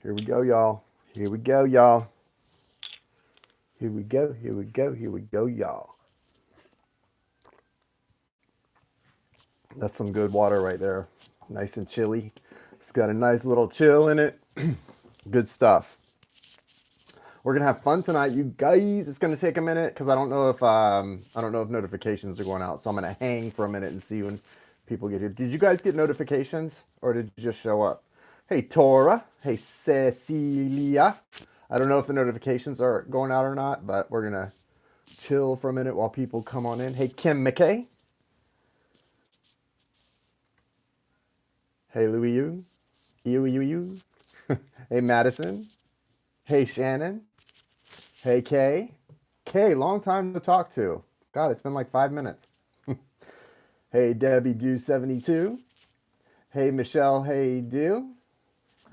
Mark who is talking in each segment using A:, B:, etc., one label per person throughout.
A: Here we go, y'all. Here we go, y'all. Here we go, here we go, here we go, y'all. That's some good water right there. Nice and chilly. It's got a nice little chill in it. Good stuff. We're gonna have fun tonight, you guys. It's gonna take a minute because I don't know if notifications are going out. So I'm gonna hang for a minute and see when people get here. Did you guys get notifications or did you just show up? Hey Torah. Hey Cecilia. I don't know if the notifications are going out or not, but we're gonna chill for a minute while people come on in. Hey Kim McKay. Hey Louis you. You. Hey Madison. Hey Shannon. Hey Kay. Kay, long time to talk to. God, it's been like 5 minutes. Hey Debbie Do 72. Hey Michelle. Hey Do.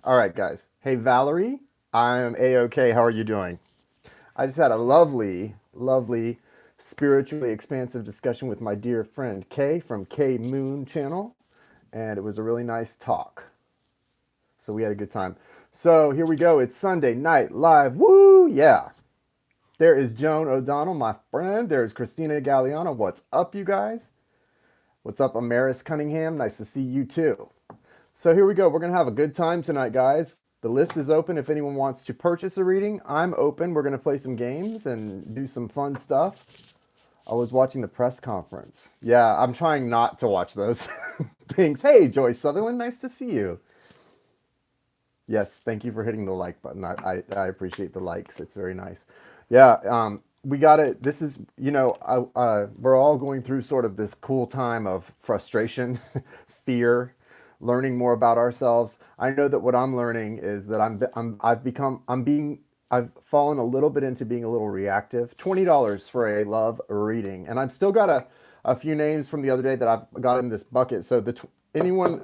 A: All right, guys. Hey Valerie. I'm A-OK. How are you doing? I just had a lovely, spiritually expansive discussion with my dear friend Kay from K Moon Channel, and it was a really nice talk. So we had a good time. So here we go. It's Sunday Night Live. Woo! Yeah. There is Joan O'Donnell, my friend. There's Christina Galliano. What's up, you guys? What's up, Amaris Cunningham? Nice to see you too. So here we go. We're going to have a good time tonight, guys. The list is open if anyone wants to purchase a reading. I'm open. We're going to play some games and do some fun stuff. I was watching the press conference. Yeah, I'm trying not to watch those things. Hey, Joyce Sutherland, nice to see you. Yes, thank you for hitting the like button. I appreciate the likes. It's very nice. Yeah, we got it. This is, we're all going through sort of this cool time of frustration, fear, learning more about ourselves. I know that what I'm learning is that I've fallen a little bit into being a little reactive. $20 for a love reading, and I've still got a few names from the other day that I've got in this bucket. So anyone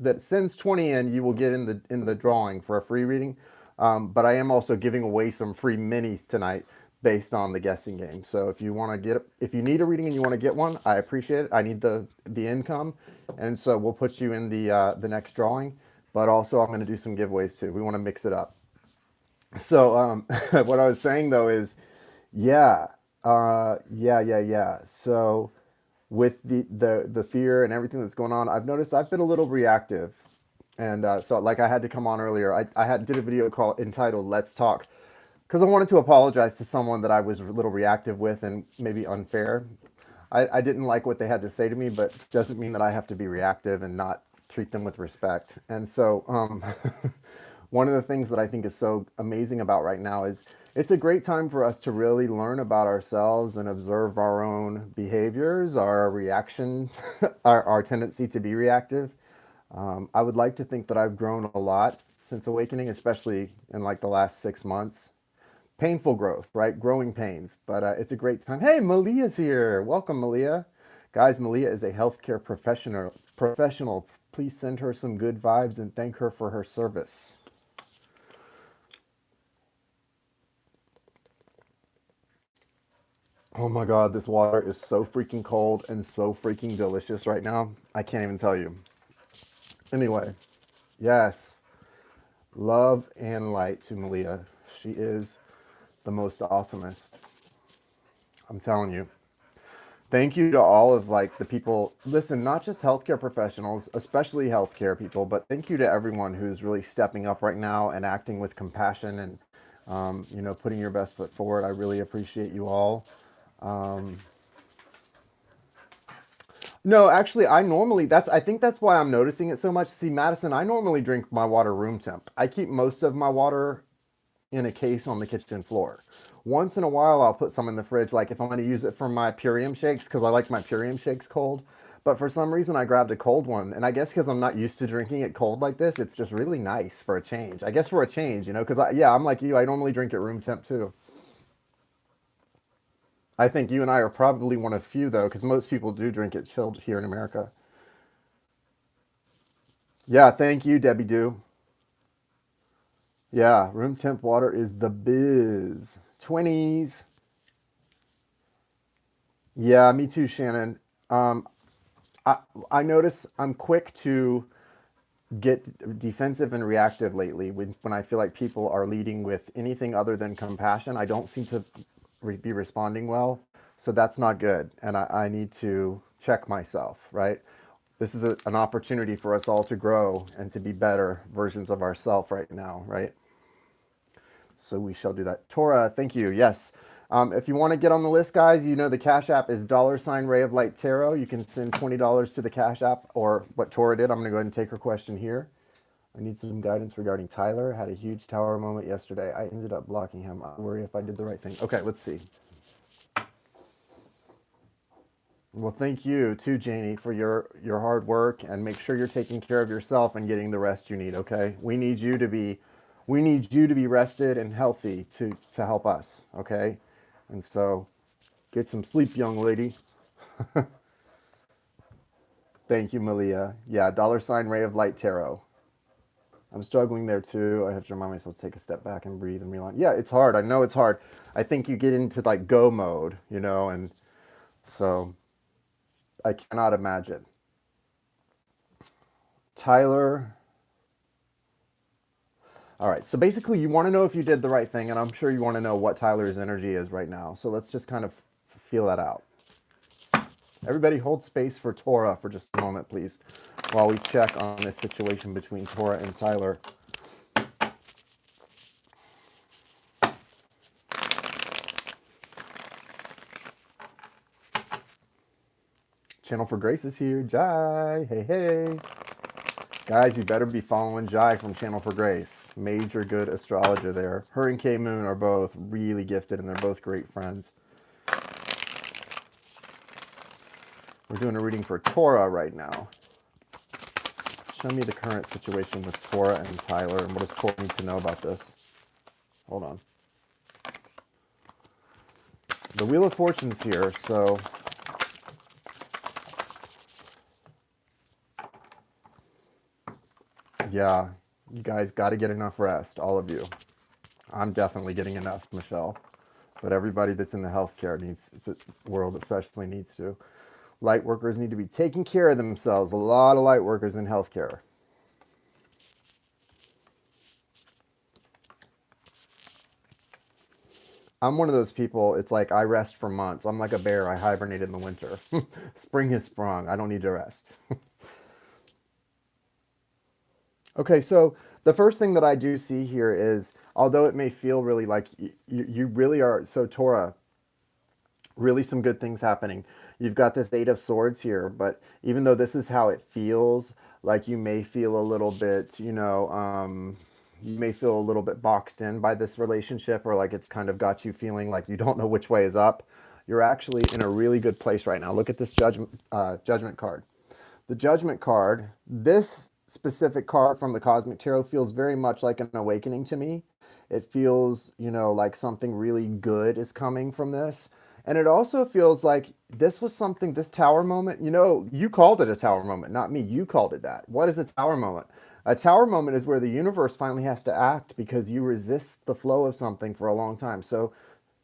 A: that sends 20 in, you will get in the drawing for a free reading. But I am also giving away some free minis tonight based on the guessing game. So if you need a reading and you want to get one, I appreciate it. I need the income, and so we'll put you in the next drawing. But also I'm going to do some giveaways too. We want to mix it up. So what I was saying though is, yeah, yeah. So with the fear and everything that's going on, I've noticed I've been a little reactive, and so like I had to come on earlier. I did a video call entitled "Let's Talk" because I wanted to apologize to someone that I was a little reactive with and maybe unfair. I didn't like what they had to say to me, but doesn't mean that I have to be reactive and not treat them with respect. And so one of the things that I think is so amazing about right now is it's a great time for us to really learn about ourselves and observe our own behaviors, our reaction, our tendency to be reactive. I would like to think that I've grown a lot since awakening, especially in like the last 6 months. Painful growth, right? Growing pains, but it's a great time. Hey, Malia's here. Welcome, Malia. Guys, Malia is a healthcare professional. Please send her some good vibes and thank her for her service. Oh my God, this water is so freaking cold and so freaking delicious right now. I can't even tell you. Anyway, yes, love and light to Malia. She is the most awesomest. I'm telling you. Thank you to all of like the people. Listen, not just healthcare professionals, especially healthcare people, but thank you to everyone who's really stepping up right now and acting with compassion and putting your best foot forward. I really appreciate you all. Um, no, actually, I think that's why I'm noticing it so much. See, Madison, I normally drink my water room temp. I keep most of my water in a case on the kitchen floor. Once in a while, I'll put some in the fridge, like if I'm going to use it for my Purium shakes, because I like my Purium shakes cold. But for some reason, I grabbed a cold one. And I guess because I'm not used to drinking it cold like this, it's just really nice for a change. I guess for a change, because I'm like you, I normally drink it room temp too. I think you and I are probably one of few, though, because most people do drink it chilled here in America. Yeah, thank you, Debbie Do. Yeah, room temp water is the biz. 20s. Yeah, me too, Shannon. Um, I, I notice I'm quick to get defensive and reactive lately. When I feel like people are leading with anything other than compassion, I don't seem to be responding well. So that's not good. And I need to check myself, right? This is an opportunity for us all to grow and to be better versions of ourselves right now, right? So we shall do that. Torah, thank you. Yes. If you want to get on the list, guys, you know the Cash App is $Ray of Light Tarot. You can send $20 to the Cash App, or what Torah did. I'm going to go ahead and take her question here. I need some guidance regarding Tyler. Had a huge tower moment yesterday. I ended up blocking him. I worry if I did the right thing. Okay, let's see. Well, thank you too, Janie, for your hard work, and make sure you're taking care of yourself and getting the rest you need. Okay, we need you to be rested and healthy to help us. Okay, and so get some sleep, young lady. Thank you, Malia. Yeah, Ray of Light Tarot. I'm struggling there too. I have to remind myself to take a step back and breathe and realign. Yeah, it's hard. I know it's hard. I think you get into like go mode, you know, and so I cannot imagine. Tyler. All right. So basically, you want to know if you did the right thing, and I'm sure you want to know what Tyler's energy is right now. So let's just kind of feel that out. Everybody hold space for Torah for just a moment, please, while we check on this situation between Torah and Tyler. Channel for Grace is here. Jai. Hey, hey. Guys, you better be following Jai from Channel for Grace. Major good astrologer there. Her and K Moon are both really gifted, and they're both great friends. We're doing a reading for Torah right now. Show me the current situation with Torah and Tyler, and what does Torah need to know about this? Hold on. The Wheel of Fortune's here, so... yeah, you guys got to get enough rest, all of you. I'm definitely getting enough, Michelle. But everybody that's in the healthcare world especially needs to. Light workers need to be taking care of themselves. A lot of light workers in healthcare. I'm one of those people, it's like I rest for months. I'm like a bear. I hibernate in the winter. Spring has sprung. I don't need to rest. Okay, so the first thing that I do see here is, although it may feel really like you really are, so Torah, really some good things happening. You've got this Eight of Swords here, but even though this is how it feels, like you may feel a little bit, you may feel a little bit boxed in by this relationship, or like it's kind of got you feeling like you don't know which way is up. You're actually in a really good place right now. Look at this judgment card. The Judgment card, this specific card from the Cosmic Tarot feels very much like an awakening to me. It feels, like something really good is coming from this. And it also feels like this was something, this tower moment, you called it a tower moment, not me. You called it that. What is a tower moment? A tower moment is where the universe finally has to act because you resist the flow of something for a long time. So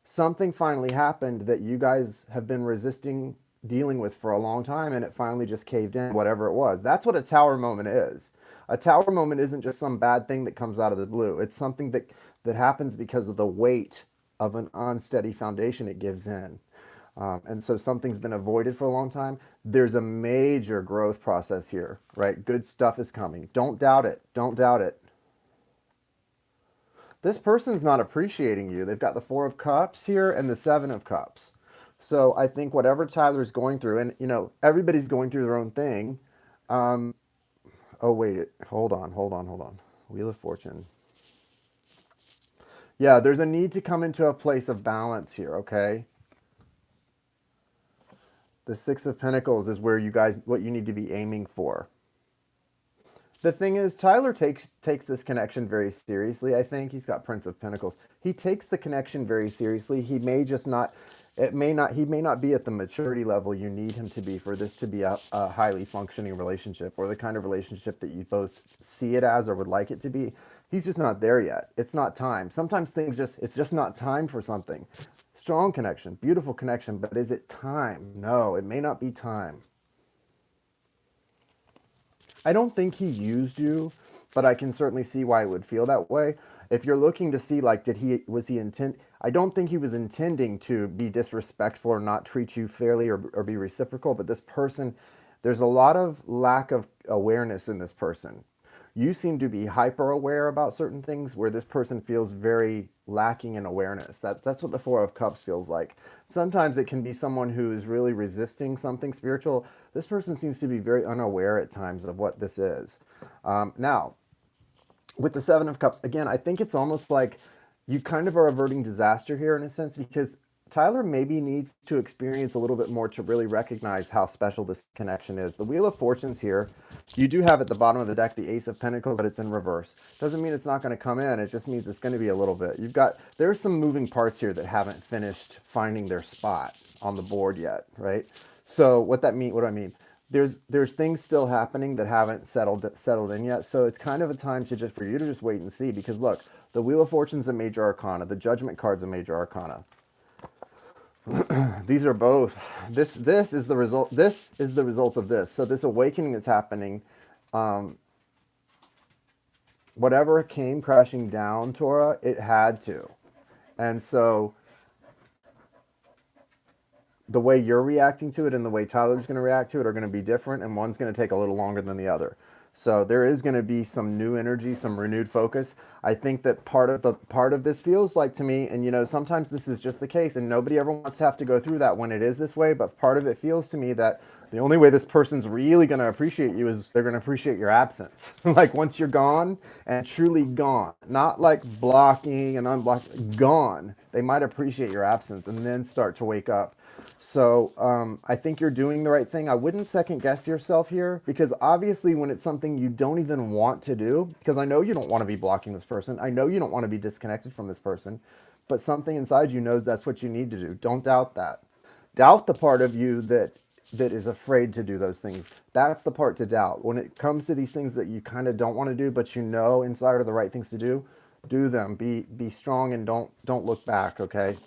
A: something finally happened that you guys have been resisting dealing with for a long time, and it finally just caved in, whatever it was. That's what a tower moment is. A tower moment isn't just some bad thing that comes out of the blue. It's something that happens because of the weight of an unsteady foundation it gives in. And so something's been avoided for a long time. There's a major growth process here, right? Good stuff is coming. Don't doubt it. Don't doubt it. This person's not appreciating you. They've got the Four of Cups here and the Seven of Cups. So I think whatever Tyler's going through, and everybody's going through their own thing. Oh, wait, hold on. Wheel of Fortune. Yeah, there's a need to come into a place of balance here, okay? The Six of Pentacles is where what you need to be aiming for. The thing is, Tyler takes this connection very seriously. I think he's got Prince of Pentacles. He takes the connection very seriously. He may just not. He may not be at the maturity level you need him to be for this to be a highly functioning relationship, or the kind of relationship that you both see it as or would like it to be. He's just not there yet. It's not time. Sometimes it's just not time for something. Strong connection, beautiful connection, but is it time? No, it may not be time. I don't think he used you, but I can certainly see why it would feel that way. If you're looking to see like was he intent I don't think he was intending to be disrespectful or not treat you fairly or be reciprocal, but this person, there's a lot of lack of awareness in this person. You seem to be hyper aware about certain things where this person feels very lacking in awareness. That's what the Four of Cups feels like. Sometimes it can be someone who is really resisting something spiritual. This person seems to be very unaware at times of what this is. Now, with the Seven of Cups, again, I think it's almost like you kind of are averting disaster here in a sense, because Tyler maybe needs to experience a little bit more to really recognize how special this connection is. The Wheel of Fortune's here. You do have at the bottom of the deck the Ace of Pentacles, but it's in reverse. Doesn't mean it's not going to come in. It just means it's going to be a little bit. There's some moving parts here that haven't finished finding their spot on the board yet, right? So what do I mean? There's things still happening that haven't settled in yet. So it's kind of a time for you to just wait and see, because look, the Wheel of Fortune's a major arcana. The Judgment card's a major arcana. These are both. This is the result. This is the result of this. So this awakening that's happening, whatever came crashing down, Torah, it had to. And so the way you're reacting to it and the way Tyler's going to react to it are going to be different, and one's going to take a little longer than the other. So there is going to be some new energy, some renewed focus. I think that part of this feels like to me, and sometimes this is just the case, and nobody ever wants to have to go through that when it is this way, but part of it feels to me that the only way this person's really going to appreciate you is they're going to appreciate your absence. Like once you're gone and truly gone, not like blocking and unblocking, gone, they might appreciate your absence and then start to wake up. So I think you're doing the right thing. I wouldn't second guess yourself here, because obviously when it's something you don't even want to do, because I know you don't want to be blocking this person. I know you don't want to be disconnected from this person, but something inside you knows that's what you need to do. Don't doubt that. Doubt the part of you that is afraid to do those things. That's the part to doubt. When it comes to these things that you kind of don't want to do, but inside are the right things to do them. Be strong and don't look back, okay?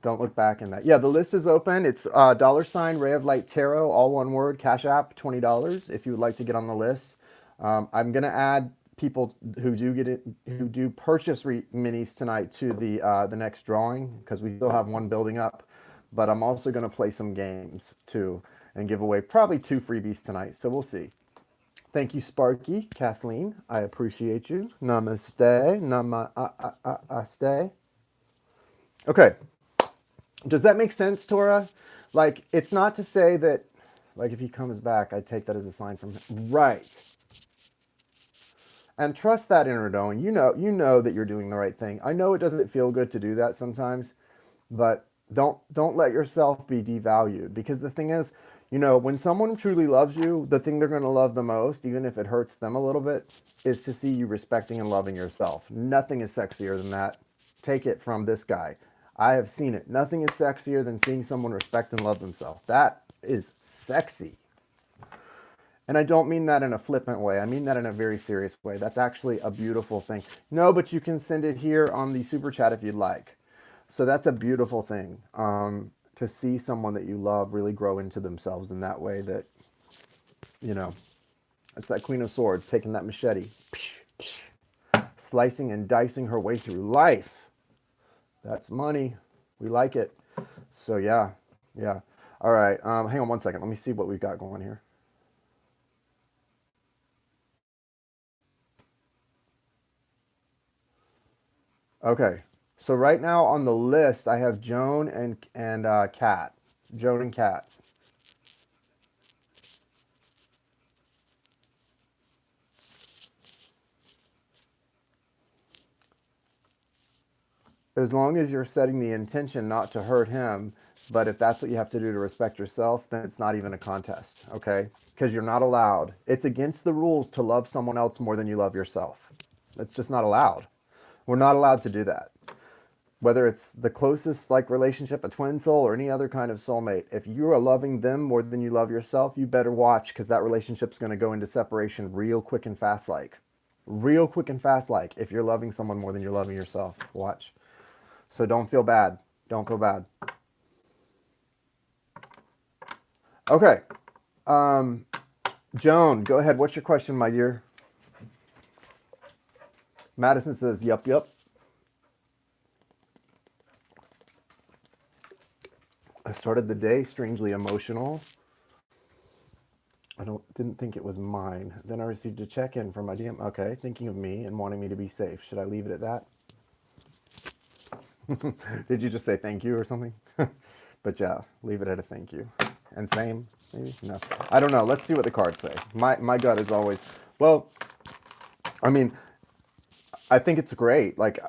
A: Don't look back in that. Yeah, the list is open. It's $ Ray of Light Tarot, all one word, Cash App, $20 if you would like to get on the list. I'm going to add people who do purchase minis tonight to the next drawing, because we still have one building up. But I'm also going to play some games too and give away probably 2 freebies tonight. So we'll see. Thank you, Sparky, Kathleen. I appreciate you. Namaste. Namaste. Okay. Does that make sense, Torah? Like, it's not to say that, like, if he comes back, I take that as a sign from him. Right. And trust that inner knowing. You know that you're doing the right thing. I know it doesn't feel good to do that sometimes, but don't let yourself be devalued. Because the thing is, when someone truly loves you, the thing they're going to love the most, even if it hurts them a little bit, is to see you respecting and loving yourself. Nothing is sexier than that. Take it from this guy. I have seen it. Nothing is sexier than seeing someone respect and love themselves. That is sexy. And I don't mean that in a flippant way. I mean that in a very serious way. That's actually a beautiful thing. No, but you can send it here on the super chat if you'd like. So that's a beautiful thing, to see someone that you love really grow into themselves in that way. That, it's that Queen of Swords taking that machete, slicing and dicing her way through life. That's money. We like it. So yeah. All right. Hang on one second. Let me see what we've got going here. Okay. So right now on the list, I have Joan and Kat. Joan and Kat. As long as you're setting the intention not to hurt him, but if that's what you have to do to respect yourself, then it's not even a contest, okay? Because you're not allowed. It's against the rules to love someone else more than you love yourself. It's just not allowed. We're not allowed to do that. Whether it's the closest relationship, a twin soul, or any other kind of soulmate, if you are loving them more than you love yourself, you better watch, because that relationship's going to go into separation real quick and fast like. Real quick and fast like, if you're loving someone more than you're loving yourself. Watch. So don't feel bad. Don't feel bad. Okay. Joan, go ahead. What's your question, my dear? Madison says, yup, yup. I started the day strangely emotional. Didn't think it was mine. Then I received a check-in from my DM. Okay, thinking of me and wanting me to be safe. Should I leave it at that? Did you just say thank you or something? But yeah, leave it at a thank you. And same, maybe? No. I don't know. Let's see what the cards say. My gut is always, well, I mean, I think it's great. Like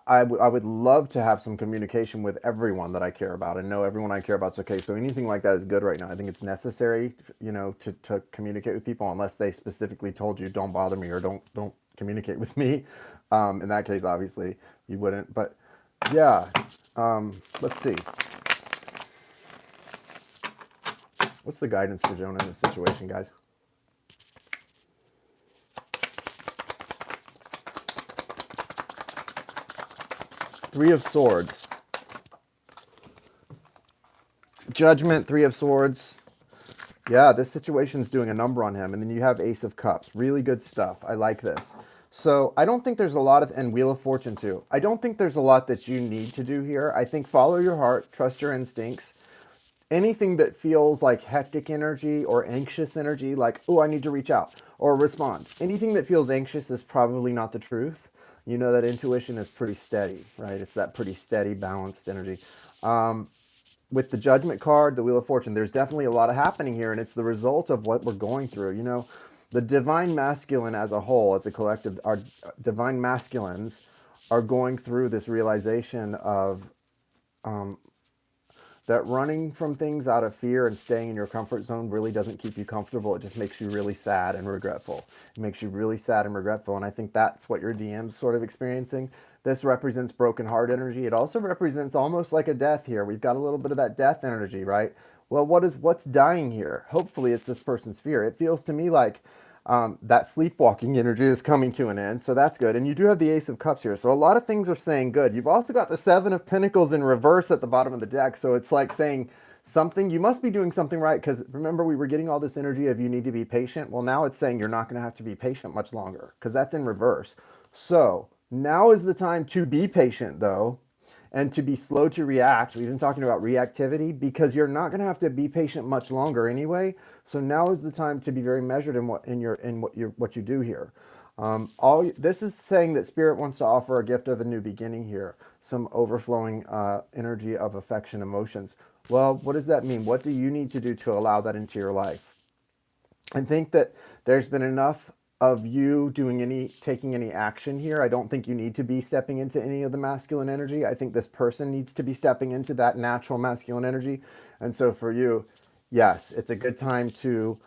A: I would love to have some communication with everyone that I care about and know everyone I care about is okay. So anything like that is good right now. I think it's necessary, to communicate with people unless they specifically told you don't bother me or don't communicate with me. In that case, obviously you wouldn't. But yeah, let's see. What's the guidance for Joan in this situation, guys? Three of Swords. Judgment, Three of Swords. Yeah, this situation's doing a number on him. And then you have Ace of Cups. Really good stuff. I like this. So I don't think there's a lot of, and Wheel of Fortune too. I don't think there's a lot that you need to do here. I think follow your heart, trust your instincts. Anything that feels like hectic energy or anxious energy, like, oh, I need to reach out or respond. Anything that feels anxious is probably not the truth. You know that intuition is pretty steady, right? It's that pretty steady, balanced energy. With the Judgment card, the Wheel of Fortune, there's definitely a lot of happening here, and it's the result of what we're going through. The divine masculine as a whole, as a collective, our divine masculines are going through this realization of that running from things out of fear and staying in your comfort zone really doesn't keep you comfortable. It just makes you really sad and regretful. It makes you really sad and regretful. And I think that's what your DM's sort of experiencing. This represents broken heart energy. It also represents almost like a death here. We've got a little bit of that death energy, right? Well, what's dying here? Hopefully it's this person's fear. It feels to me like that sleepwalking energy is coming to an end, so that's good. And you do have the Ace of Cups here, so a lot of things are saying good. You've also got the Seven of Pentacles in reverse at the bottom of the deck, so it's like saying something, you must be doing something right, because remember we were getting all this energy of you need to be patient. Well, now it's saying you're not going to have to be patient much longer, because that's in reverse. So now is the time to be patient, though, and to be slow to react. We've been talking about reactivity because you're not going to have to be patient much longer anyway. So now is the time to be very measured in what you do here. All this is saying that Spirit wants to offer a gift of a new beginning here, some overflowing energy of affection, emotions. Well, what does that mean? What do you need to do to allow that into your life? I think that there's been enough of you taking any action here. I don't think you need to be stepping into any of the masculine energy. I think this person needs to be stepping into that natural masculine energy. And so for you, yes, it's a good time to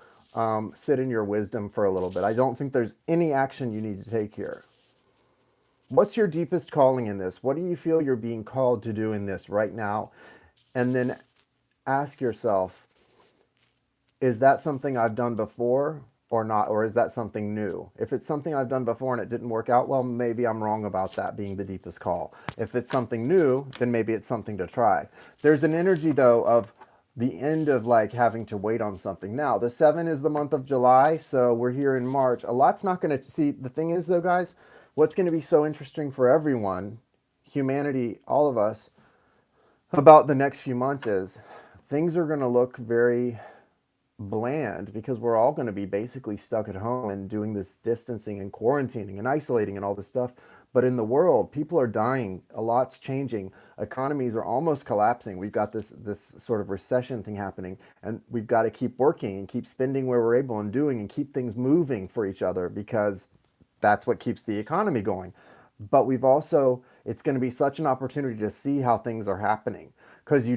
A: sit in your wisdom for a little bit. I don't think there's any action you need to take here. What's your deepest calling in this? What do you feel you're being called to do in this right now? And then ask yourself, is that something I've done before or not? Or is that something new? If it's something I've done before and it didn't work out, well, maybe I'm wrong about that being the deepest call. If it's something new, then maybe it's something to try. There's an energy, though, of the end of like having to wait on something. Now, the 7 is the month of July, so we're here in March. A lot's not going to see. The thing is, though, guys, what's going to be so interesting for everyone, humanity, all of us, about the next few months is things are going to look very bland because we're all going to be basically stuck at home and doing this distancing and quarantining and isolating and all this stuff. But in the world, people are dying. A lot's changing. Economies are almost collapsing. We've got this sort of recession thing happening, and we've got to keep working and keep spending where we're able and doing and keep things moving for each other because that's what keeps the economy going. But it's going to be such an opportunity to see how things are happening because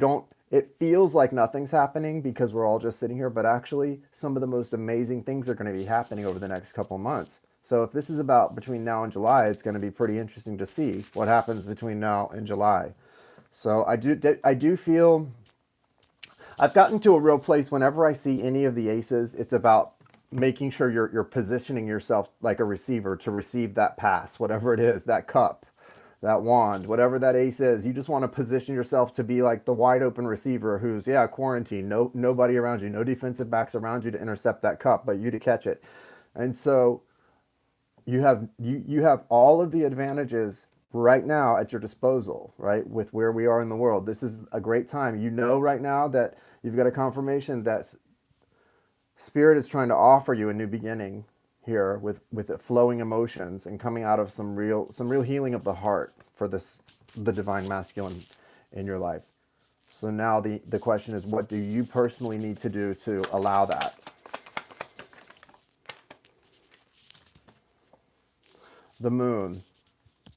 A: it feels like nothing's happening because we're all just sitting here, but actually some of the most amazing things are going to be happening over the next couple of months. So if this is about between now and July, it's going to be pretty interesting to see what happens between now and July. So I do feel I've gotten to a real place whenever I see any of the aces, it's about making sure you're positioning yourself like a receiver to receive that pass, whatever it is, that cup, that wand, whatever that ace is. You just want to position yourself to be like the wide open receiver who's, yeah, quarantined, nobody around you, no defensive backs around you to intercept that cup, but you to catch it. And so you have all of the advantages right now at your disposal, right? With where we are in the world. This is a great time. You know right now that you've got a confirmation that Spirit is trying to offer you a new beginning here with flowing emotions and coming out of some real healing of the heart for the divine masculine in your life. So now the question is, what do you personally need to do to allow that? The moon.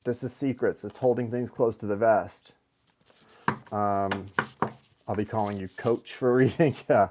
A: This is secrets. It's holding things close to the vest. I'll be calling you coach for reading. Yeah.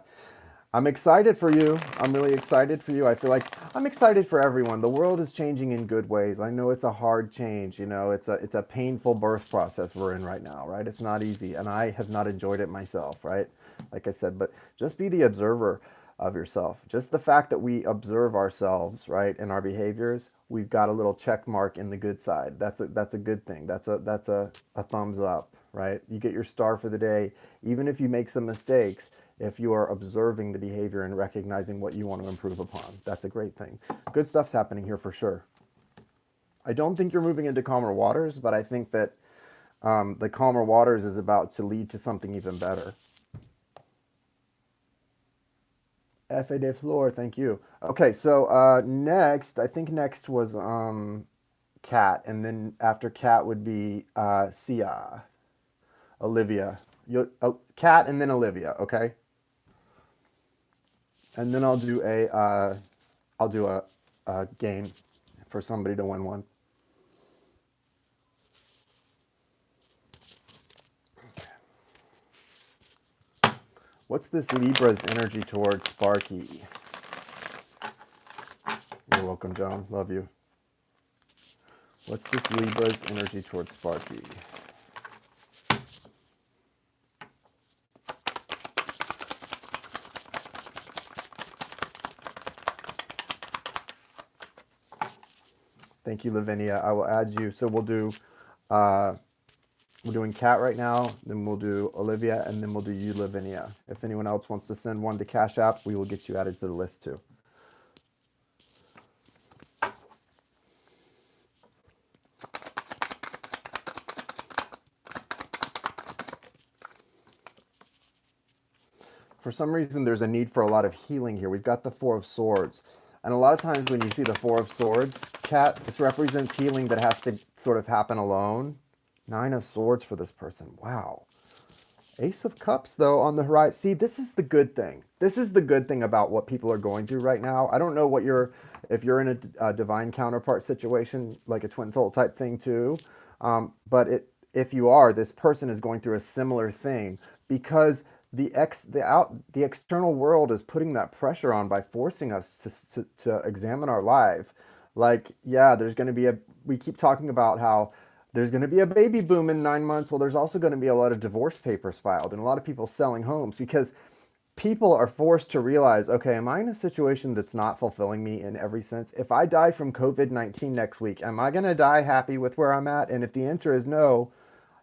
A: I'm excited for you. I'm really excited for you. I feel like I'm excited for everyone. The world is changing in good ways. I know it's a hard change. You know, it's a painful birth process we're in right now, right? It's not easy, and I have not enjoyed it myself, right? Like I said, but just be the observer of yourself. Just the fact that we observe ourselves, right, and our behaviors, we've got a little check mark in the good side. That's a good thing. That's a thumbs up, right? You get your star for the day, even if you make some mistakes. If you are observing the behavior and recognizing what you want to improve upon, that's a great thing. Good stuff's happening here for sure. I don't think you're moving into calmer waters, but I think that the calmer waters is about to lead to something even better. F.A. de Flor, thank you. Okay, so next, I think next was Kat, and then after Kat would be Sia, Olivia. Kat and then Olivia, okay? And then I'll do a game for somebody to win one. What's this Libra's energy towards Sparky? You're welcome, Joan. Love you. What's this Libra's energy towards Sparky? Thank you, Lavinia. I will add you. So we're doing Kat right now, then we'll do Olivia, and then we'll do you, Lavinia. If anyone else wants to send one to Cash App, we will get you added to the list too. For some reason, there's a need for a lot of healing here. We've got the Four of Swords. And a lot of times when you see the Four of Swords, Kat, this represents healing that has to sort of happen alone. Nine of Swords for this person. Wow. Ace of Cups, though, on the horizon. See, this is the good thing. This is the good thing about what people are going through right now. I don't know if you're in a divine counterpart situation, like a twin soul type thing too. But if you are, this person is going through a similar thing because the external world is putting that pressure on by forcing us to examine our life. Like, yeah, we keep talking about how there's going to be a baby boom in 9 months. Well, there's also going to be a lot of divorce papers filed and a lot of people selling homes because people are forced to realize, okay, am I in a situation that's not fulfilling me in every sense? If I die from COVID-19 next week, am I going to die happy with where I'm at? And if the answer is no,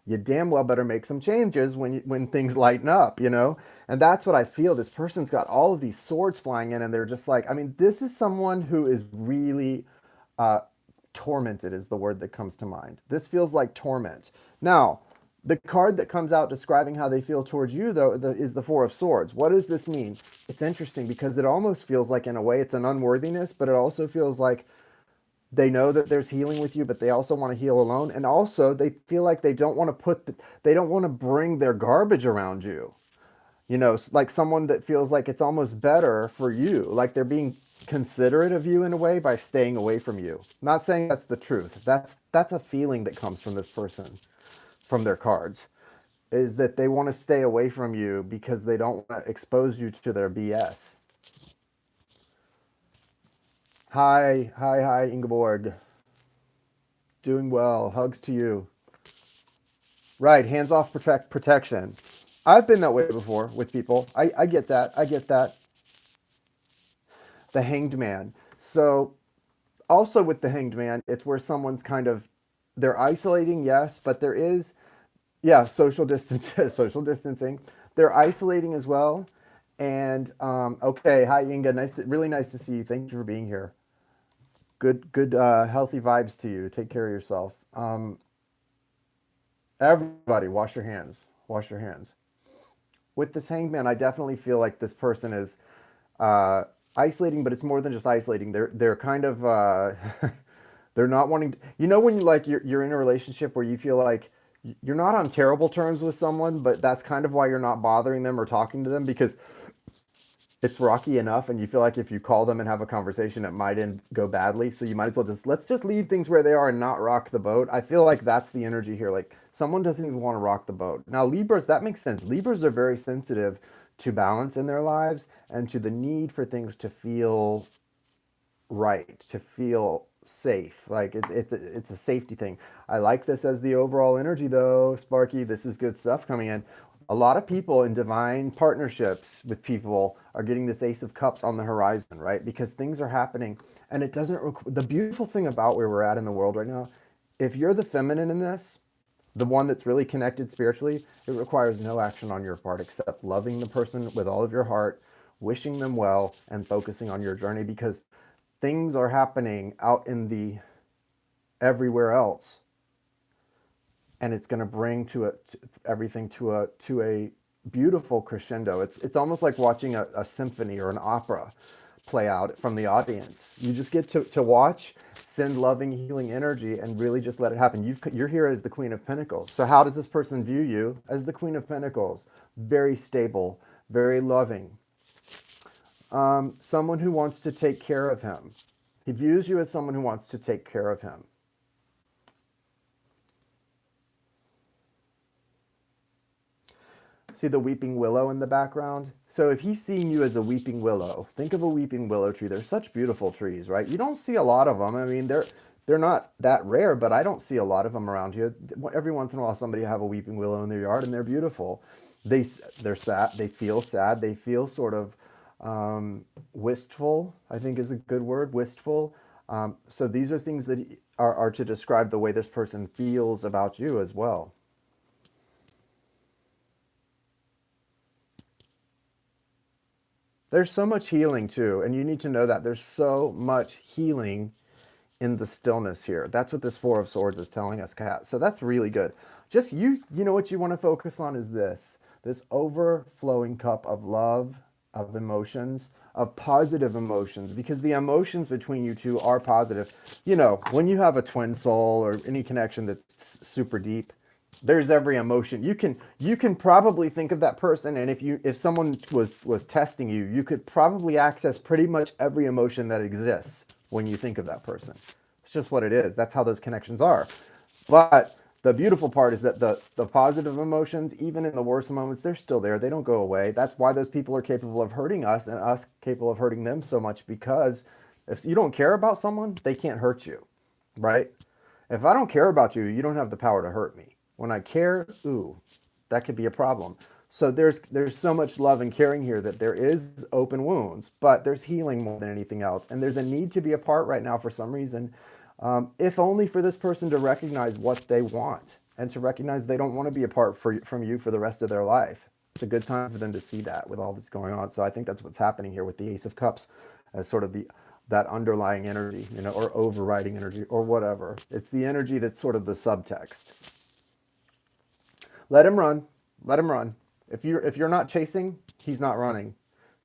A: you damn well better make some changes when things lighten up, you know? And that's what I feel. This person's got all of these swords flying in and they're just like, I mean, this is someone who is really tormented is the word that comes to mind. This feels like torment. Now, the card that comes out describing how they feel towards you, though, is the Four of Swords. What does this mean? It's interesting because it almost feels like, in a way, it's an unworthiness, but it also feels like they know that there's healing with you, but they also want to heal alone. And also, they feel like they don't want to bring their garbage around you. You know, like someone that feels like it's almost better for you, like they're being considerate of you in a way by staying away from you. I'm not saying that's the truth. That's a feeling that comes from this person, from their cards, is that they want to stay away from you because they don't want to expose you to their BS. Hi, Ingeborg. Doing well. Hugs to you. Right, hands off protection. I've been that way before with people. I get that. I get that. The Hanged Man. So also with the Hanged Man, it's where someone's kind of they're isolating, yes, but there is, yeah, social distance, social distancing. They're isolating as well. And okay, hi Inga, really nice to see you. Thank you for being here. Good, healthy vibes to you. Take care of yourself. Everybody, wash your hands. Wash your hands. With this hangman, I definitely feel like this person is uh, isolating, but it's more than just isolating. They're kind of they're not wanting to, you know, when you like you're in a relationship where you feel like you're not on terrible terms with someone, but that's kind of why you're not bothering them or talking to them because it's rocky enough and you feel like if you call them and have a conversation it might go badly, so you might as well just let's just leave things where they are and not rock the boat. I feel like that's the energy here, like someone doesn't even want to rock the boat. Now Libras, that makes sense. Libras are very sensitive to balance in their lives and to the need for things to feel right, to feel safe. Like it's a safety thing. I like this as the overall energy though, Sparky. This is good stuff coming in. A lot of people in divine partnerships with people are getting this Ace of Cups on the horizon, right? Because things are happening and it doesn't the beautiful thing about where we're at in the world right now, if you're the feminine in this, the one that's really connected spiritually, it requires no action on your part except loving the person with all of your heart, wishing them well, and focusing on your journey because things are happening out in the everywhere else, and it's going to bring everything to a beautiful crescendo. It's almost like watching a symphony or an opera play out from the audience. You just get to watch, send loving, healing energy, and really just let it happen. You're here as the Queen of Pentacles. So how does this person view you? As the Queen of Pentacles. Very stable, very loving. Someone who wants to take care of him. He views you as someone who wants to take care of him. See the weeping willow in the background? So if he's seeing you as a weeping willow, think of a weeping willow tree. They're such beautiful trees, right? You don't see a lot of them. I mean, they're not that rare, but I don't see a lot of them around here. Every once in a while, somebody have a weeping willow in their yard, and they're beautiful. They're sad. They feel sad. They feel sort of wistful, I think is a good word, wistful. So these are things that are to describe the way this person feels about you as well. There's so much healing too, and you need to know that there's so much healing in the stillness here. That's what this Four of Swords is telling us, Kat. So that's really good. Just you know what you want to focus on is this overflowing cup of love, of emotions, of positive emotions, because the emotions between you two are positive. You know, when you have a twin soul or any connection that's super deep, there's every emotion. You can probably think of that person, and if someone was testing you, you could probably access pretty much every emotion that exists when you think of that person. It's just what it is. That's how those connections are. But the beautiful part is that the positive emotions, even in the worst moments, they're still there. They don't go away. That's why those people are capable of hurting us and us capable of hurting them so much, because if you don't care about someone, they can't hurt you, right? If I don't care about you, you don't have the power to hurt me. When I care, ooh, that could be a problem. So there's so much love and caring here that there is open wounds, but there's healing more than anything else. And there's a need to be apart right now for some reason, if only for this person to recognize what they want and to recognize they don't want to be apart from you for the rest of their life. It's a good time for them to see that with all this going on. So I think that's what's happening here with the Ace of Cups as sort of that underlying energy, you know, or overriding energy or whatever. It's the energy that's sort of the subtext. Let him run. Let him run. If you're not chasing, he's not running,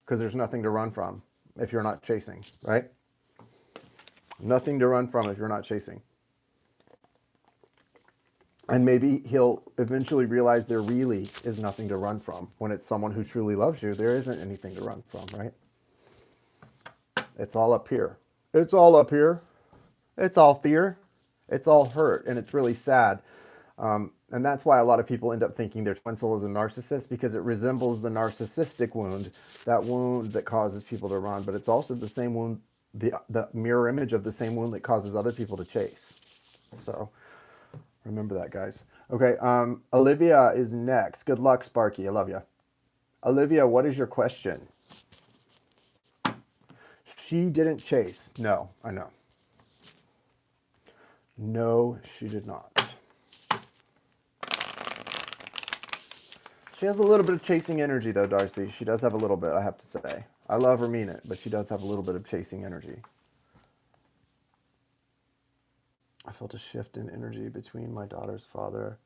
A: because there's nothing to run from if you're not chasing, right? Nothing to run from if you're not chasing. And maybe he'll eventually realize there really is nothing to run from. When it's someone who truly loves you, there isn't anything to run from, right? It's all up here. It's all up here. It's all fear. It's all hurt. And it's really sad. And that's why a lot of people end up thinking their twin soul is a narcissist, because it resembles the narcissistic wound, that wound that causes people to run. But it's also the same wound, the mirror image of the same wound that causes other people to chase. So remember that, guys. Okay, Olivia is next. Good luck, Sparky. I love you. Olivia, what is your question? She didn't chase. No, I know. No, she did not. She has a little bit of chasing energy, though, Darcy. She does have a little bit, I have to say. I love her, mean it, but she does have a little bit of chasing energy. I felt a shift in energy between my daughter's father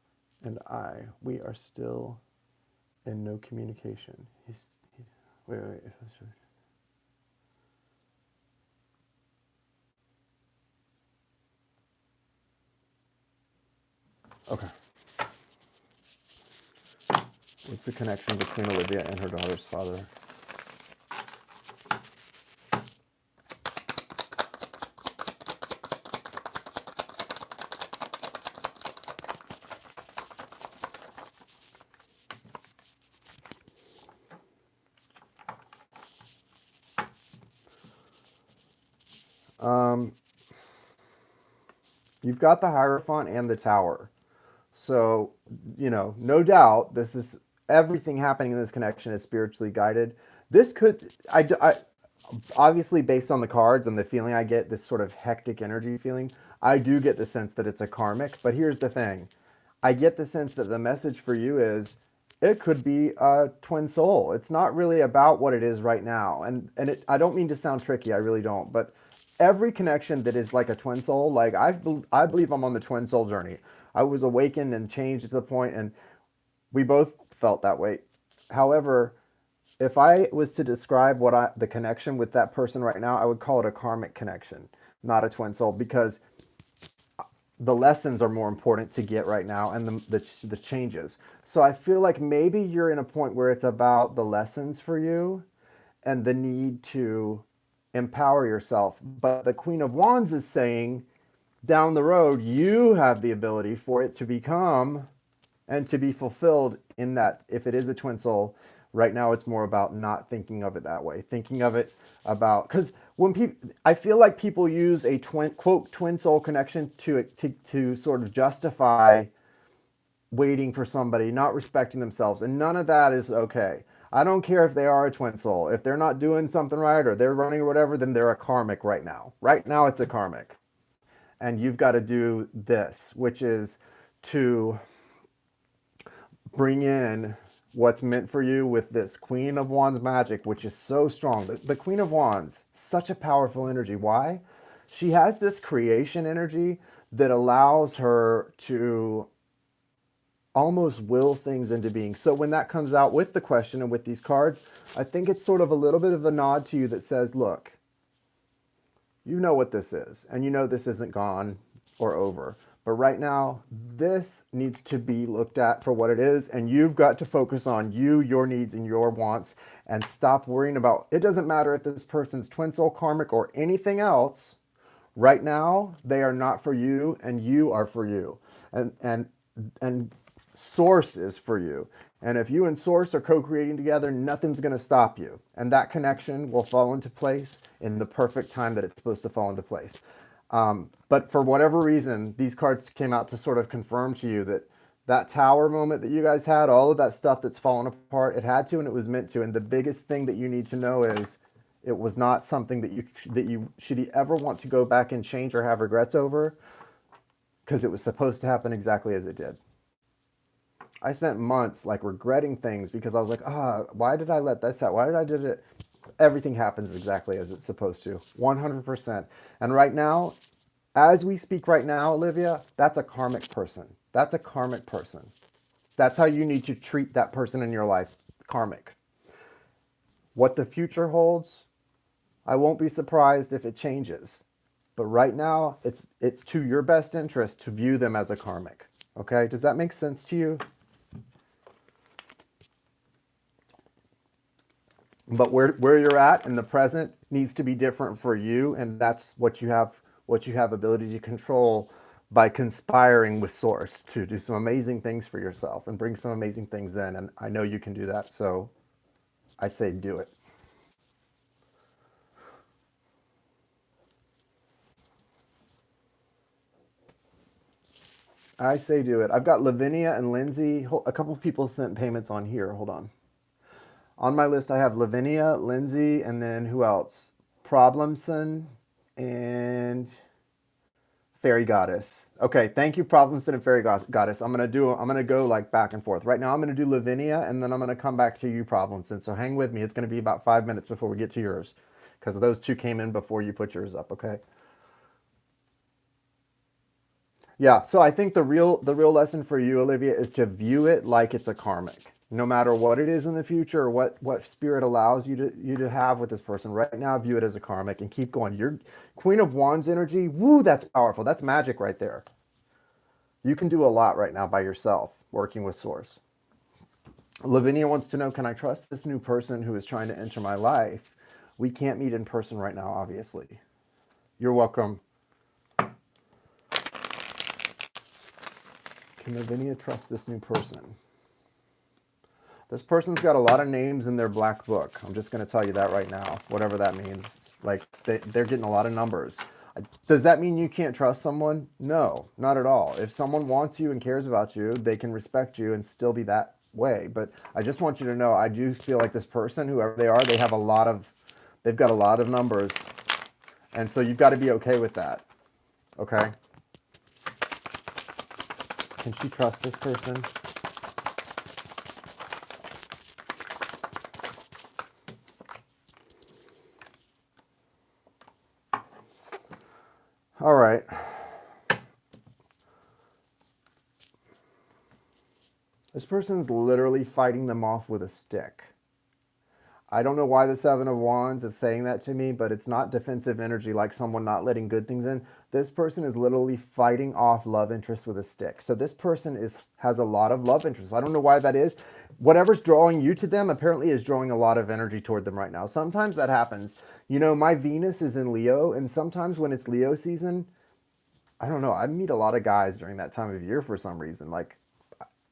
A: and I. We are still in no communication. Wait. Okay. What's the connection between Olivia and her daughter's father? You've got the Hierophant and the Tower. So, no doubt, this is everything happening in this connection is spiritually guided. This could, obviously, based on the cards and the feeling I get, this sort of hectic energy feeling, I do get the sense that it's a karmic. But here's the thing, I get the sense that the message for you is it could be a twin soul. It's not really about what it is right now. I don't mean to sound tricky, I really don't. But every connection that is like a twin soul, like I believe I'm on the twin soul journey. I was awakened and changed to the point, and we both felt that way. However, if I was to describe the connection with that person right now, I would call it a karmic connection, not a twin soul, because the lessons are more important to get right now, and the changes. So I feel like maybe you're in a point where it's about the lessons for you and the need to empower yourself. But the Queen of Wands is saying down the road, you have the ability for it to become and to be fulfilled in that. If it is a twin soul, right now it's more about not thinking of it that way. Thinking of it about, because I feel like people use a twin soul connection to sort of justify waiting for somebody, not respecting themselves. And none of that is okay. I don't care if they are a twin soul. If they're not doing something right or they're running or whatever, then they're a karmic right now. Right now it's a karmic. And you've got to do this, which is to bring in what's meant for you with this Queen of Wands magic, which is so strong. The Queen of Wands, such a powerful energy. Why? She has this creation energy that allows her to almost will things into being. So when that comes out with the question and with these cards, I think it's sort of a little bit of a nod to you that says, look, you know what this is, and you know this isn't gone or over. But right now, this needs to be looked at for what it is, and you've got to focus on you, your needs, and your wants, and stop worrying about, it doesn't matter if this person's twin soul, karmic, or anything else. Right now, they are not for you, and you are for you. And Source is for you. And if you and Source are co-creating together, nothing's going to stop you. And that connection will fall into place in the perfect time that it's supposed to fall into place. But for whatever reason, these cards came out to sort of confirm to you that that tower moment that you guys had, all of that stuff that's fallen apart, it had to and it was meant to. And the biggest thing that you need to know is it was not something that you should ever want to go back and change or have regrets over, because it was supposed to happen exactly as it did. I spent months like regretting things because I was like, why did I let this happen? Why did I did it? Everything happens exactly as it's supposed to, 100%. And right now, as we speak right now, Olivia, that's a karmic person. That's a karmic person. That's how you need to treat that person in your life, karmic. What the future holds, I won't be surprised if it changes. But right now, it's to your best interest to view them as a karmic. Okay? Does that make sense to you? But where you're at in the present needs to be different for you, and that's what you have ability to control by conspiring with Source to do some amazing things for yourself and bring some amazing things in. And I know you can do that, so I say do it. I say do it. I've got Lavinia and Lindsey. A couple of people sent payments on here. Hold on. On my list, I have Lavinia, Lindsey, and then who else? Problemson and Fairy goddess. Okay, thank you, Problems and Fairy goddess. I'm gonna go like back and forth. Right now I'm gonna do Lavinia, and then I'm gonna come back to you, Problems. And so hang with me. It's gonna be about 5 minutes before we get to yours. Because those two came in before you put yours up, okay? Yeah, so I think the real lesson for you, Olivia, is to view it like it's a karmic. No matter what it is in the future or what spirit allows you to have with this person. Right now, view it as a karmic and keep going. Your Queen of Wands energy, woo, that's powerful. That's magic right there. You can do a lot right now by yourself working with Source. Lavinia wants to know, can I trust this new person who is trying to enter my life? We can't meet in person right now, obviously. You're welcome. Can Lavinia trust this new person? This person's got a lot of names in their black book. I'm just going to tell you that right now, whatever that means. Like, they're getting a lot of numbers. Does that mean you can't trust someone? No, not at all. If someone wants you and cares about you, they can respect you and still be that way. But I just want you to know, I do feel like this person, whoever they are, they've got a lot of numbers. And so you've got to be okay with that. Okay? Can she trust this person? All right. This person's literally fighting them off with a stick. I don't know why the Seven of Wands is saying that to me, but it's not defensive energy like someone not letting good things in. This person is literally fighting off love interest with a stick. So this person has a lot of love interest. I don't know why that is. Whatever's drawing you to them apparently is drawing a lot of energy toward them right now. Sometimes that happens. You know, my Venus is in Leo, and sometimes when it's Leo season, I don't know, I meet a lot of guys during that time of year for some reason. Like,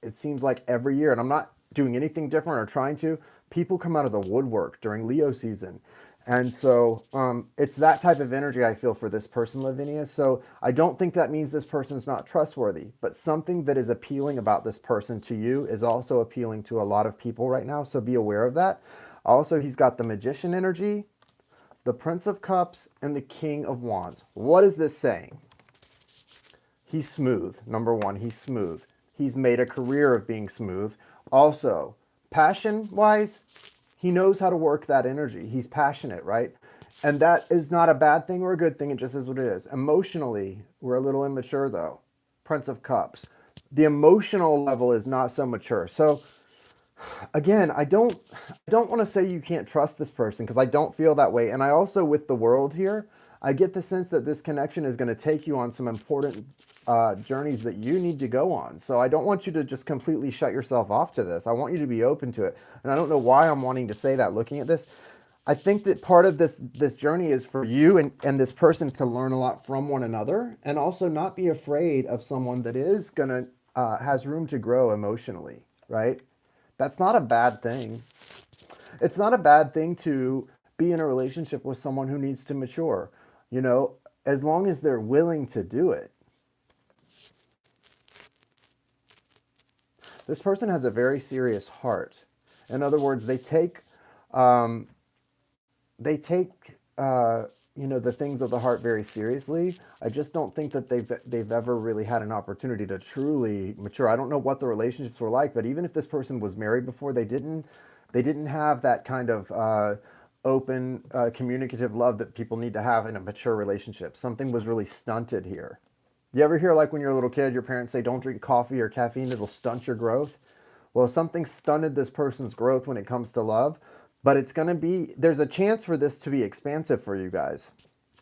A: it seems like every year, and I'm not doing anything different or trying to, people come out of the woodwork during Leo season. And so it's that type of energy I feel for this person, Lavinia. So I don't think that means this person's not trustworthy, but something that is appealing about this person to you is also appealing to a lot of people right now. So be aware of that. Also, he's got the Magician energy, the Prince of Cups, and the King of Wands. What is this saying? He's smooth. Number one, he's smooth. He's made a career of being smooth. Also, passion-wise, he knows how to work that energy. He's passionate, right? And that is not a bad thing or a good thing. It just is what it is. Emotionally, we're a little immature, though. Prince of Cups. The emotional level is not so mature. So, again, I don't want to say you can't trust this person because I don't feel that way. And I also, with the world here, I get the sense that this connection is going to take you on some important journeys that you need to go on. So I don't want you to just completely shut yourself off to this. I want you to be open to it. And I don't know why I'm wanting to say that looking at this. I think that part of this journey is for you and this person to learn a lot from one another and also not be afraid of someone that is going to has room to grow emotionally, right? That's not a bad thing. It's not a bad thing to be in a relationship with someone who needs to mature, you know, as long as they're willing to do it. This person has a very serious heart. In other words, um, they take you know, the things of the heart very seriously. I just don't think that they've ever really had an opportunity to truly mature. I don't know what the relationships were like, but even if this person was married before, they didn't have that kind of open, communicative love that people need to have in a mature relationship. Something was really stunted here. You ever hear, like, when you're a little kid, your parents say, don't drink coffee or caffeine, it'll stunt your growth? Well, something stunted this person's growth when it comes to love, but there's a chance for this to be expansive for you guys.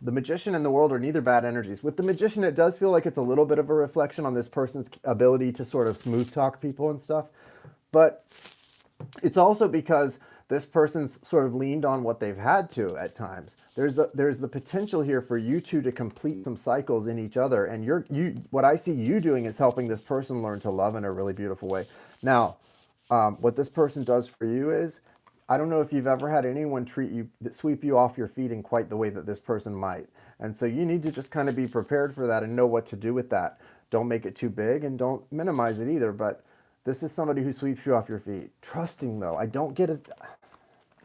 A: The Magician and the World are neither bad energies. With the Magician, it does feel like it's a little bit of a reflection on this person's ability to sort of smooth talk people and stuff. But it's also because this person's sort of leaned on what they've had to at times. There's the potential here for you two to complete some cycles in each other, and what I see you doing is helping this person learn to love in a really beautiful way. Now, what this person does for you is, I don't know if you've ever had anyone sweep you off your feet in quite the way that this person might, and so you need to just kind of be prepared for that and know what to do with that. Don't make it too big and don't minimize it either, but this is somebody who sweeps you off your feet. Trusting, though, I don't get it.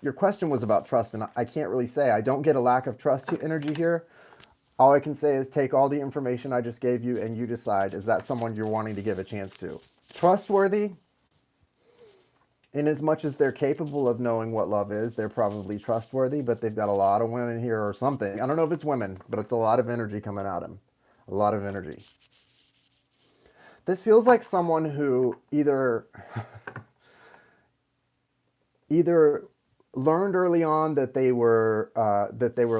A: Your question was about trust, and I can't really say. I don't get a lack of trust energy here. All I can say is take all the information I just gave you and you decide, is that someone you're wanting to give a chance to? Trustworthy, in as much as they're capable of knowing what love is, they're probably trustworthy, but they've got a lot of women here or something. I don't know if it's women, but it's a lot of energy coming at them. A lot of energy. This feels like someone who either learned early on that they were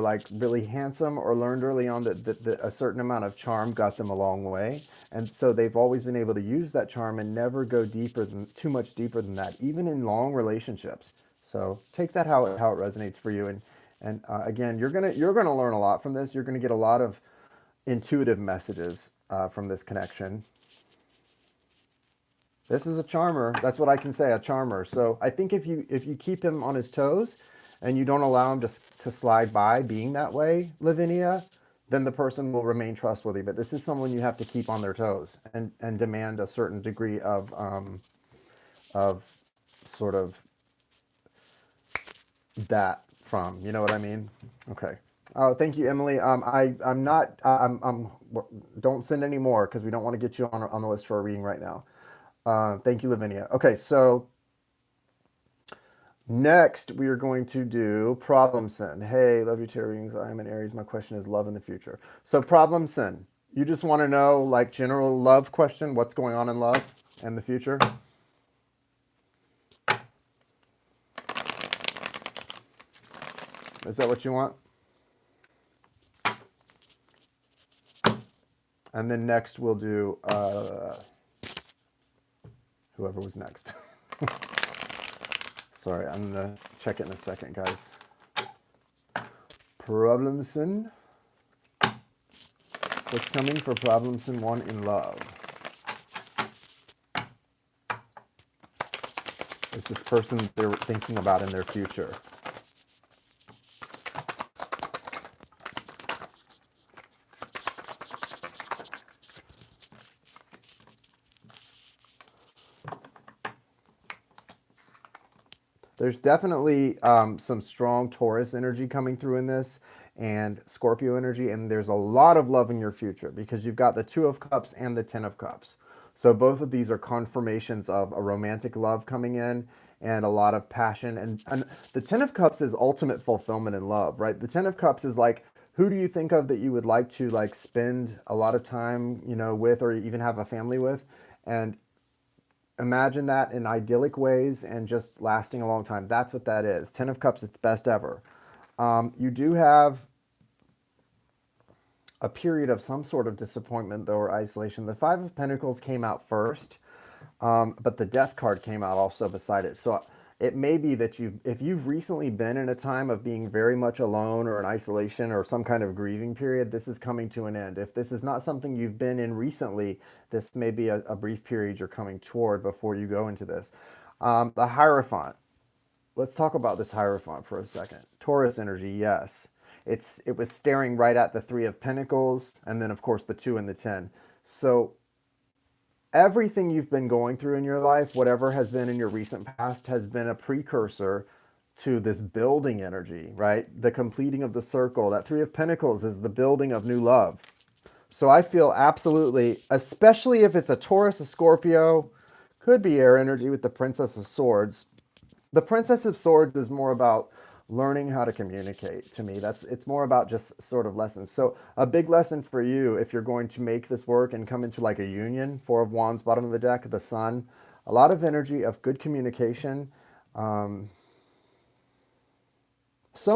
A: like really handsome, or learned early on that a certain amount of charm got them a long way, and so they've always been able to use that charm and never go too much deeper than that, even in long relationships. So take that how it resonates for you, and again, you're gonna learn a lot from this. You're gonna get a lot of intuitive messages from this connection. This is a charmer. That's what I can say, a charmer. So I think if you keep him on his toes and you don't allow him to slide by being that way, Lavinia, then the person will remain trustworthy. But this is someone you have to keep on their toes and demand a certain degree of sort of that from. You know what I mean? Okay. Oh, thank you, Emily. I'm not. Don't send any more because we don't want to get you on the list for a reading right now. Thank you, Lavinia. Okay, so next we are going to do problem sin. Hey, love your tarot readings. I am an Aries. My question is love in the future. So problem sin. You just want to know, like, general love question. What's going on in love and the future? Is that what you want? And then next we'll do whoever was next. Sorry, I'm going to check it in a second, guys. Problemson. What's coming for Problemson 1 in love? Is this person they're thinking about in their future? There's definitely some strong Taurus energy coming through in this, and Scorpio energy, and there's a lot of love in your future because you've got the Two of Cups and the Ten of Cups. So both of these are confirmations of a romantic love coming in and a lot of passion. And the Ten of Cups is ultimate fulfillment in love, right? The Ten of Cups is like, who do you think of that you would like to like spend a lot of time, with, or even have a family with? And imagine that in idyllic ways and just lasting a long time. That's what that is. Ten of Cups, it's best ever. You do have a period of some sort of disappointment, though, or isolation. The Five of Pentacles came out first, but the Death card came out also beside it. So it may be that if you've recently been in a time of being very much alone or in isolation or some kind of grieving period, this is coming to an end. If this is not something you've been in recently, this may be a brief period you're coming toward before you go into this. The Hierophant. Let's talk about this Hierophant for a second. Taurus energy, yes. It was staring right at the Three of Pentacles, and then, of course, the 2 and the 10. So everything you've been going through in your life, whatever has been in your recent past, has been a precursor to this building energy, right? The completing of the circle. That Three of Pentacles is the building of new love. So I feel absolutely, especially if it's a Taurus, a Scorpio, could be air energy with the Princess of Swords. The Princess of Swords is more about learning how to communicate to me. It's more about just sort of lessons. So a big lesson for you, if you're going to make this work and come into like a union, Four of Wands, bottom of the deck, the Sun, a lot of energy of good communication. So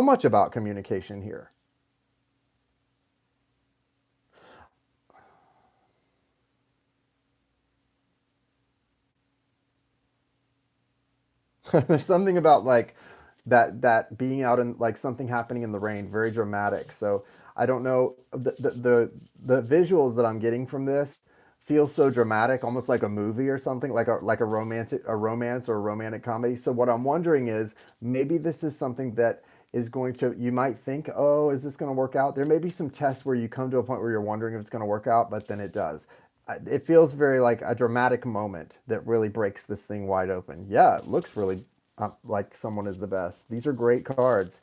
A: much about communication here. There's something about like that being out in like something happening in the rain, very dramatic. So I don't know, the visuals that I'm getting from this feel so dramatic, almost like a movie or something, like a romance or a romantic comedy. So what I'm wondering is maybe this is something that is going to, you might think, oh, is this going to work out? There may be some tests where you come to a point where you're wondering if it's going to work out, but then it does. It feels very like a dramatic moment that really breaks this thing wide open. Yeah, it looks really like someone is the best. These are great cards.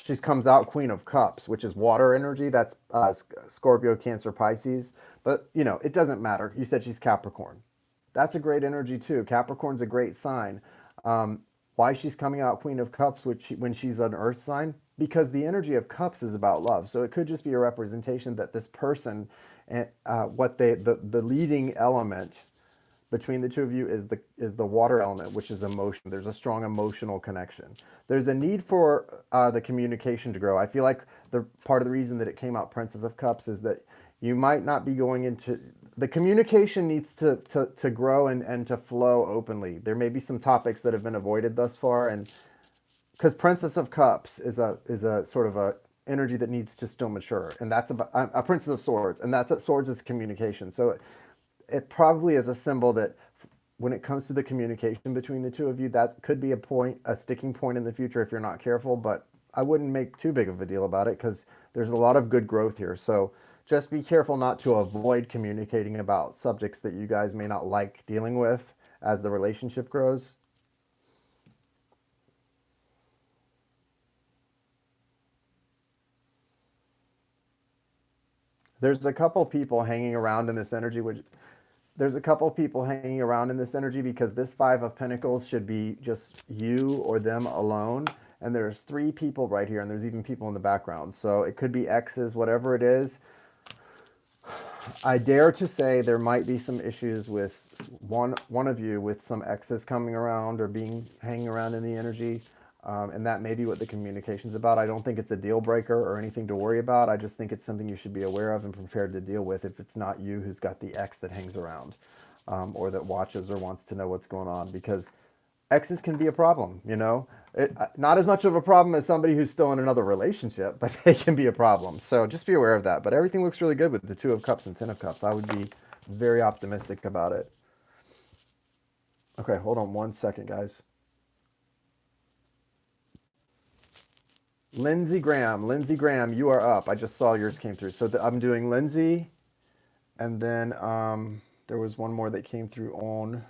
A: She comes out Queen of Cups, which is water energy. That's Scorpio, Cancer, Pisces. But, you know, it doesn't matter. You said she's Capricorn. That's a great energy too. Capricorn's a great sign. Why she's coming out Queen of Cups when she's an earth sign? Because the energy of cups is about love. So it could just be a representation that this person, the leading element between the two of you is the water element, which is emotion. There's a strong emotional connection. There's a need for the communication to grow. I feel like the part of the reason that it came out Princess of Cups is that you might not be going into the communication needs to grow and to flow openly. There may be some topics that have been avoided thus far, and because Princess of Cups is a sort of a energy that needs to still mature, and that's about a Princess of Swords, and that's swords is communication. So it probably is a symbol that when it comes to the communication between the two of you, that could be a sticking point in the future if you're not careful. But I wouldn't make too big of a deal about it because there's a lot of good growth here. So just be careful not to avoid communicating about subjects that you guys may not like dealing with as the relationship grows. There's a couple people hanging around in this energy, because this Five of Pentacles should be just you or them alone. And there's three people right here, and there's even people in the background. So it could be exes, whatever it is. I dare to say there might be some issues with one of you with some exes coming around or hanging around in the energy. And that may be what the communication's about. I don't think it's a deal breaker or anything to worry about. I just think it's something you should be aware of and prepared to deal with if it's not you who's got the ex that hangs around or that watches or wants to know what's going on, because exes can be a problem, you know. Not as much of a problem as somebody who's still in another relationship, but they can be a problem. So just be aware of that. But everything looks really good with the Two of Cups and Ten of Cups. I would be very optimistic about it. Okay, hold on one second, guys. Lindsey Graham, you are up. I just saw yours came through. So I'm doing Lindsey, and then there was one more that came through on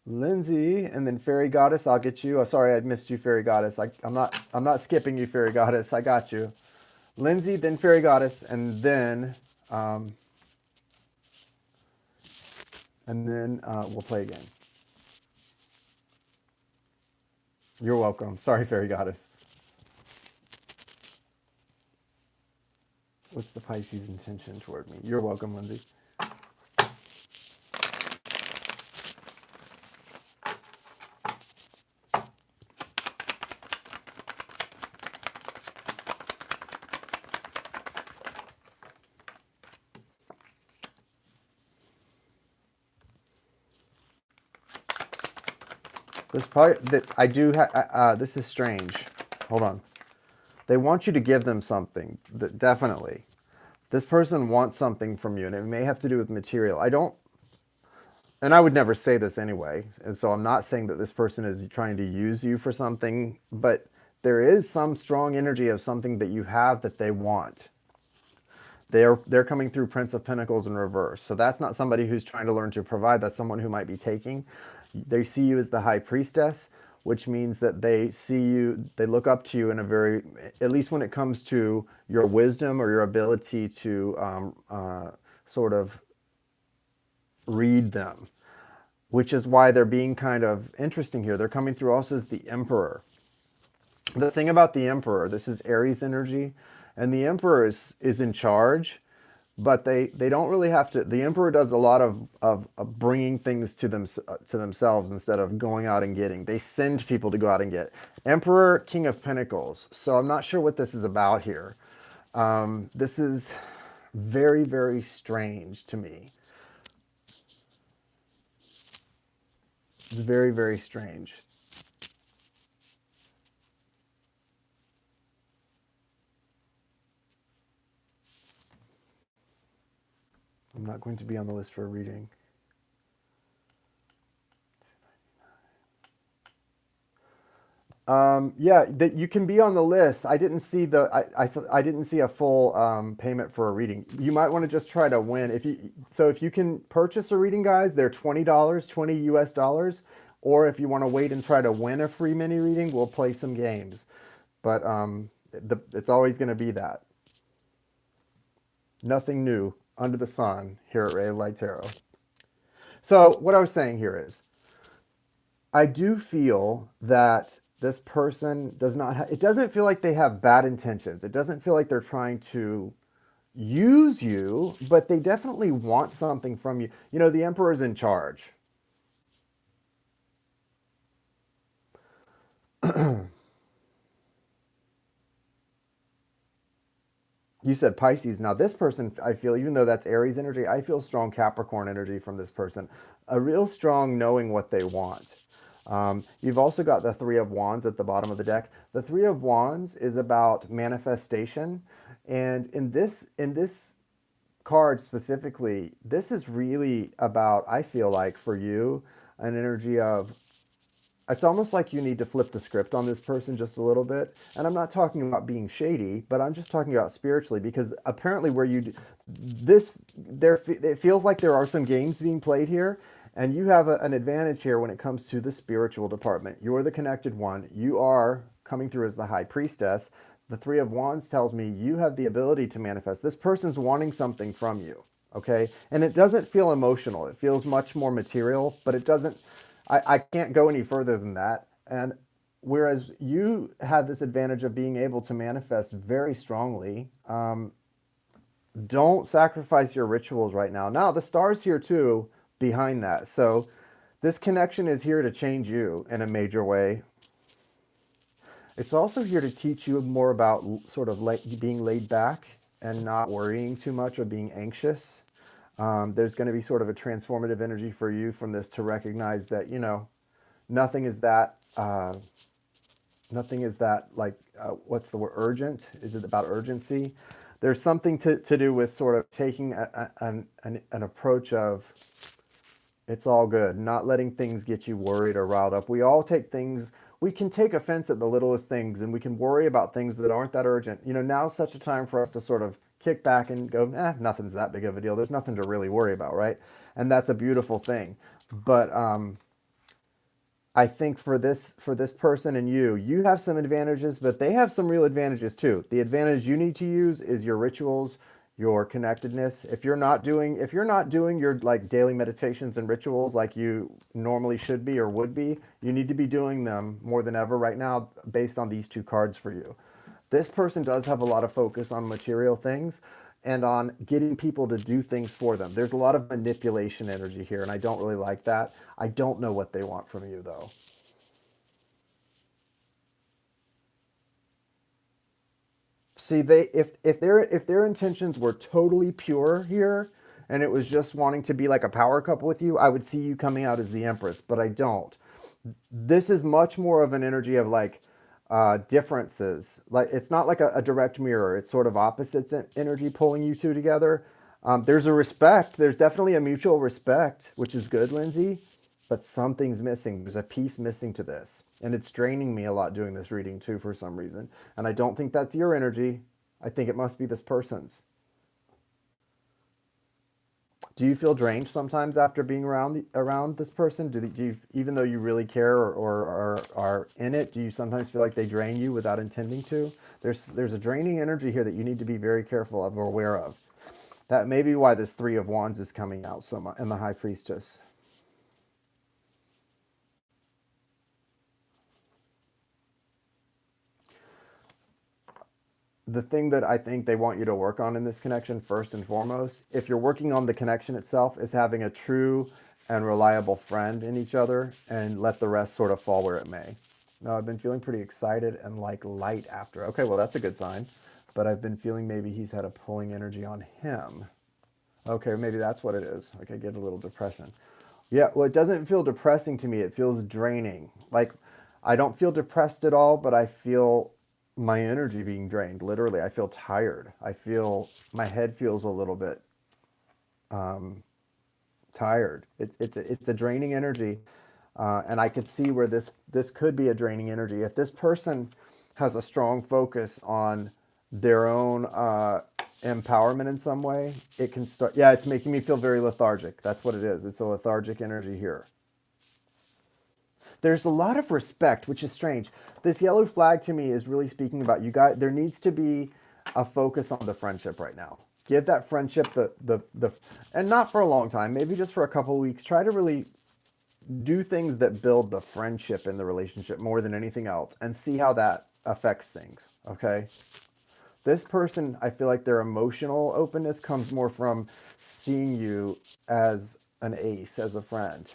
A: Lindsey, and then Fairy Goddess. I'll get you. Oh, sorry, I missed you, Fairy Goddess. I'm not skipping you, Fairy Goddess. I got you. Lindsey, then Fairy Goddess, and then we'll play again. You're welcome. Sorry, Fairy Goddess. What's the Pisces intention toward me? You're welcome, Lindsey. This part that I do, this is strange. Hold on. They want you to give them something. Definitely. This person wants something from you, and it may have to do with material. And I would never say this anyway. And so I'm not saying that this person is trying to use you for something, but there is some strong energy of something that you have that they want. They're coming through Prince of Pentacles in reverse. So that's not somebody who's trying to learn to provide. That's someone who might be taking. They see you as the High Priestess, which means that they see you, they look up to you in a very, at least when it comes to your wisdom or your ability to sort of read them, which is why they're being kind of interesting here. They're coming through also as the Emperor. The thing about the Emperor, this is Aries energy, and the Emperor is in charge, but they don't really have to. The Emperor does a lot of bringing things to themselves instead of going out and getting. They send people to go out and get. Emperor, King of Pentacles. So I'm not sure what this is about here. This is very, very strange to me. It's very, very strange. I'm not going to be on the list for a reading. Yeah, that you can be on the list. I didn't see I didn't see a full payment for a reading. You might want to just try to win. If you can purchase a reading, guys, they're $20, 20 US dollars. Or if you want to wait and try to win a free mini reading, we'll play some games. but it's always going to be that. Nothing new under the sun here at Ray of Light Tarot. So what I was saying here is, I do feel that this person does not it doesn't feel like they have bad intentions. It doesn't feel like they're trying to use you, but they definitely want something from you. You know, the emperor's in charge. You said Pisces. Now, this person, I feel, even though that's Aries energy, I feel strong Capricorn energy from this person. A real strong knowing what they want. You've also got the Three of Wands at the bottom of the deck. The Three of Wands is about manifestation. And in this card specifically, this is really about, I feel like for you, an energy of, it's almost like you need to flip the script on this person just a little bit. And I'm not talking about being shady, but I'm just talking about spiritually, because apparently where you this there it feels like there are some games being played here, and you have an advantage here when it comes to the spiritual department. You're the connected one. You are coming through as the high priestess. The Three of Wands tells me you have the ability to manifest. This person's wanting something from you, okay? And it doesn't feel emotional. It feels much more material, but it doesn't, I can't go any further than that. And whereas you have this advantage of being able to manifest very strongly, don't sacrifice your rituals right now. Now, the star's here too behind that. So this connection is here to change you in a major way. It's also here to teach you more about sort of being laid back and not worrying too much or being anxious. There's going to be sort of a transformative energy for you from this to recognize that, you know, nothing is that, nothing is that like, what's the word, urgent? Is it about urgency? There's something to do with sort of taking an approach of, it's all good, not letting things get you worried or riled up. We all take things, we can take offense at the littlest things, and we can worry about things that aren't that urgent. You know, now's such a time for us to sort of kick back and go, nothing's that big of a deal. There's nothing to really worry about, right? And that's a beautiful thing. But I think for this person and you have some advantages, but they have some real advantages too. The advantage you need to use is your rituals, your connectedness. If you're not doing your like daily meditations and rituals like you normally should be or would be, you need to be doing them more than ever right now based on these two cards for you. This person does have a lot of focus on material things and on getting people to do things for them. There's a lot of manipulation energy here, and I don't really like that. I don't know what they want from you, though. See, if their intentions were totally pure here, and it was just wanting to be like a power couple with you, I would see you coming out as the Empress, but I don't. This is much more of an energy of like differences. Like it's not like a direct mirror. It's sort of opposites energy pulling you two together. There's a respect. There's definitely a mutual respect, which is good, Lindsay. But something's missing. There's a piece missing to this, and it's draining me a lot doing this reading too for some reason. And I don't think that's your energy. I think it must be this person's. Do you feel drained sometimes after being around this person? Do you, even though you really care or are in it, do you sometimes feel like they drain you without intending to? There's a draining energy here that you need to be very careful of or aware of. That may be why this Three of Wands is coming out so much in the High Priestess. The thing that I think they want you to work on in this connection, first and foremost, if you're working on the connection itself, is having a true and reliable friend in each other and let the rest sort of fall where it may. Now, I've been feeling pretty excited and like light after. Okay, well, that's a good sign. But I've been feeling maybe he's had a pulling energy on him. Okay, maybe that's what it is. Like I get a little depression. Yeah, well, it doesn't feel depressing to me. It feels draining. Like I don't feel depressed at all, but I feel my energy being drained. Literally, I feel tired. I feel my head feels a little bit tired. It's a draining energy, and I could see where this could be a draining energy. If this person has a strong focus on their own empowerment in some way, it can start. Yeah, it's making me feel very lethargic. That's what it is. It's a lethargic energy here. There's a lot of respect, which is strange. This yellow flag to me is really speaking about you guys. There needs to be a focus on the friendship right now. Give that friendship and not for a long time, maybe just for a couple of weeks. Try to really do things that build the friendship in the relationship more than anything else and see how that affects things. Okay. This person, I feel like their emotional openness comes more from seeing you as an ace, as a friend.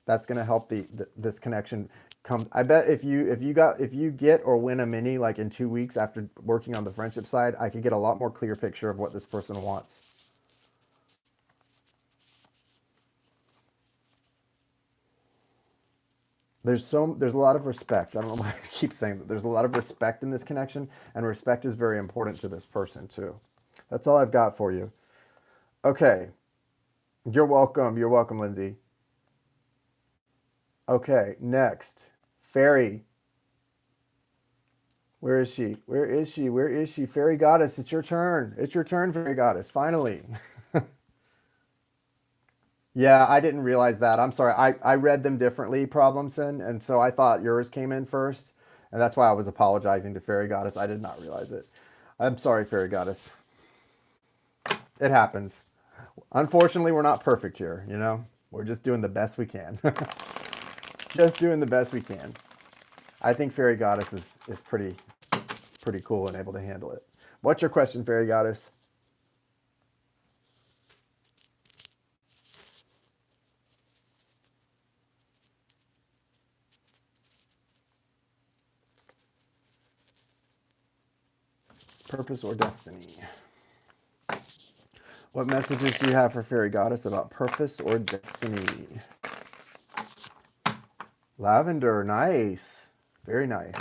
A: That's going to help this connection come. I bet if you get or win a mini like in 2 weeks after working on the friendship side, I could get a lot more clear picture of what this person wants. There's a lot of respect. I don't know why I keep saying that. There's a lot of respect in this connection, and respect is very important to this person too. That's all I've got for you. Okay. You're welcome. You're welcome, Lindsey. Okay, next. Fairy. Where is she? Where is she? Where is she? Fairy goddess, it's your turn. It's your turn, fairy goddess. Finally. Yeah, I didn't realize that. I'm sorry. I read them differently, Problemson, and so I thought yours came in first, and that's why I was apologizing to fairy goddess. I did not realize it. I'm sorry, fairy goddess. It happens. Unfortunately, we're not perfect here, you know? We're just doing the best we can. Just doing the best we can. I think fairy goddess is pretty cool and able to handle it. What's your question, fairy goddess? Purpose or destiny? What messages do you have for fairy goddess about purpose or destiny? Lavender, nice. Very nice.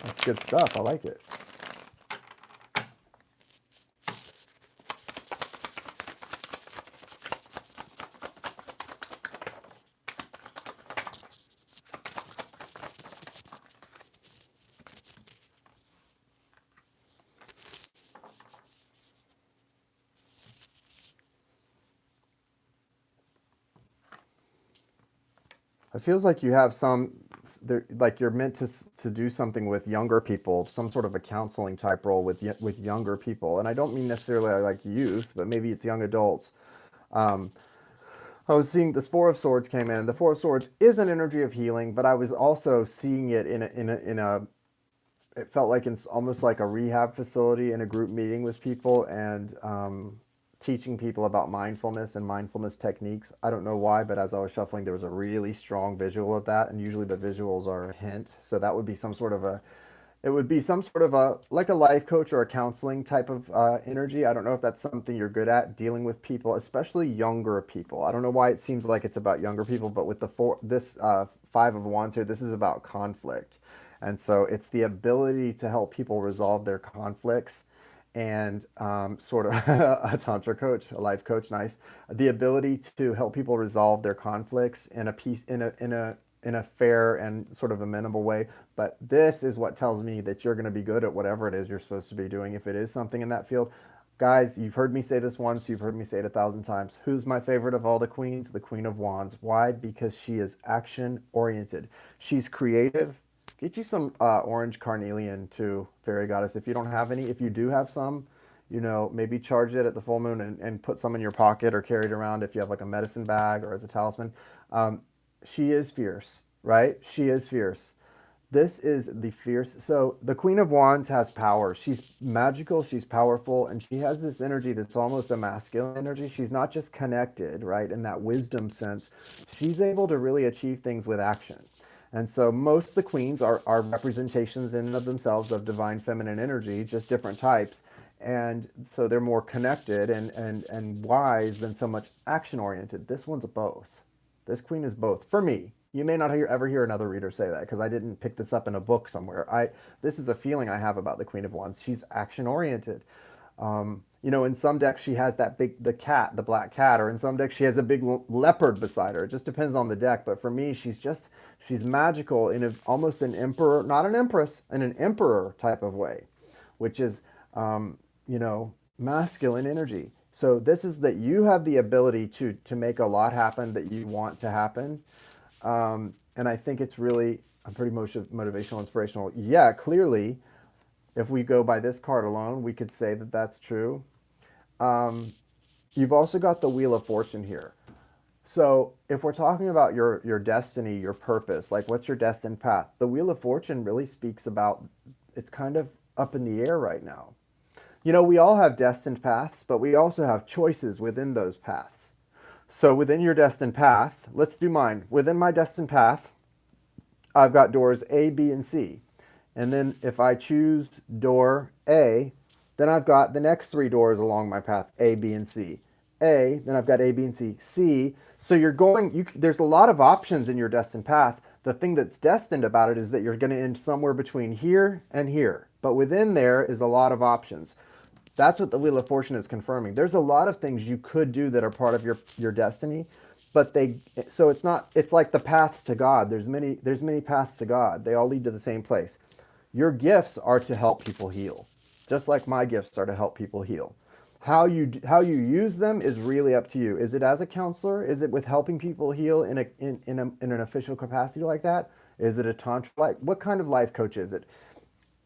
A: That's good stuff. I like it. It feels like you have like you're meant to do something with younger people, some sort of a counseling type role with younger people. And I don't mean necessarily like youth, but maybe it's young adults. Um, I was seeing this Four of Swords came in. The Four of Swords is an energy of healing, but I was also seeing it in a it felt like it's almost like a rehab facility in a group meeting with people and teaching people about mindfulness and mindfulness techniques. I don't know why, but as I was shuffling, there was a really strong visual of that, and usually the visuals are a hint. So that would be some sort of a it would be some sort of a like a life coach or a counseling type of energy. I don't know if that's something you're good at dealing with people, especially younger people. I don't know why it seems like it's about younger people, but with this Five of Wands here, this is about conflict, and so it's the ability to help people resolve their conflicts, and sort of a tantra coach, a life coach, nice. The ability to help people resolve their conflicts in a peace in a fair and sort of amenable way. But this is what tells me that you're going to be good at whatever it is you're supposed to be doing. If it is something in that field, guys, you've heard me say this once, you've heard me say it 1,000 times. Who's my favorite of all the queens? The Queen of Wands. Why? Because she is action oriented. She's creative. Get you some orange carnelian too, fairy goddess. If you don't have any, if you do have some, maybe charge it at the full moon and put some in your pocket or carry it around if you have like a medicine bag or as a talisman. She is fierce, right? She is fierce. This is the fierce. So the Queen of Wands has power. She's magical, she's powerful, and she has this energy that's almost a masculine energy. She's not just connected, right, in that wisdom sense. She's able to really achieve things with action. And so most of the queens are representations in and of themselves of divine feminine energy, just different types. And so they're more connected and wise than so much action oriented. This one's both. This queen is both for me. You may not ever hear another reader say that because I didn't pick this up in a book somewhere. This is a feeling I have about the Queen of Wands. She's action oriented. In some decks she has the black cat, or in some decks she has a big leopard beside her. It just depends on the deck. But for me, she's magical in almost an emperor, not an empress, in an emperor type of way, which is, masculine energy. So this is that you have the ability to make a lot happen that you want to happen. And I think it's really pretty motivational, inspirational. Yeah, clearly, if we go by this card alone, we could say that that's true. You've also got the Wheel of Fortune here. So if we're talking about your destiny, your purpose, like what's your destined path, the Wheel of Fortune really speaks about, it's kind of up in the air right now. You know, we all have destined paths, but we also have choices within those paths. So within your destined path, let's do mine. Within my destined path, I've got doors A, B, and C. And then if I choose door A, then I've got the next three doors along my path, A, B, and C. A, then I've got A, B, and C. C. So you're going, there's a lot of options in your destined path. The thing that's destined about it is that you're going to end somewhere between here and here. But within there is a lot of options. That's what the Wheel of Fortune is confirming. There's a lot of things you could do that are part of your destiny, but so it's like the paths to God. There's many paths to God. They all lead to the same place. Your gifts are to help people heal, just like my gifts are to help people heal. How you use them is really up to you. Is it as a counselor? Is it with helping people heal in an official capacity like that? Is it a tantra? Like, what kind of life coach is it?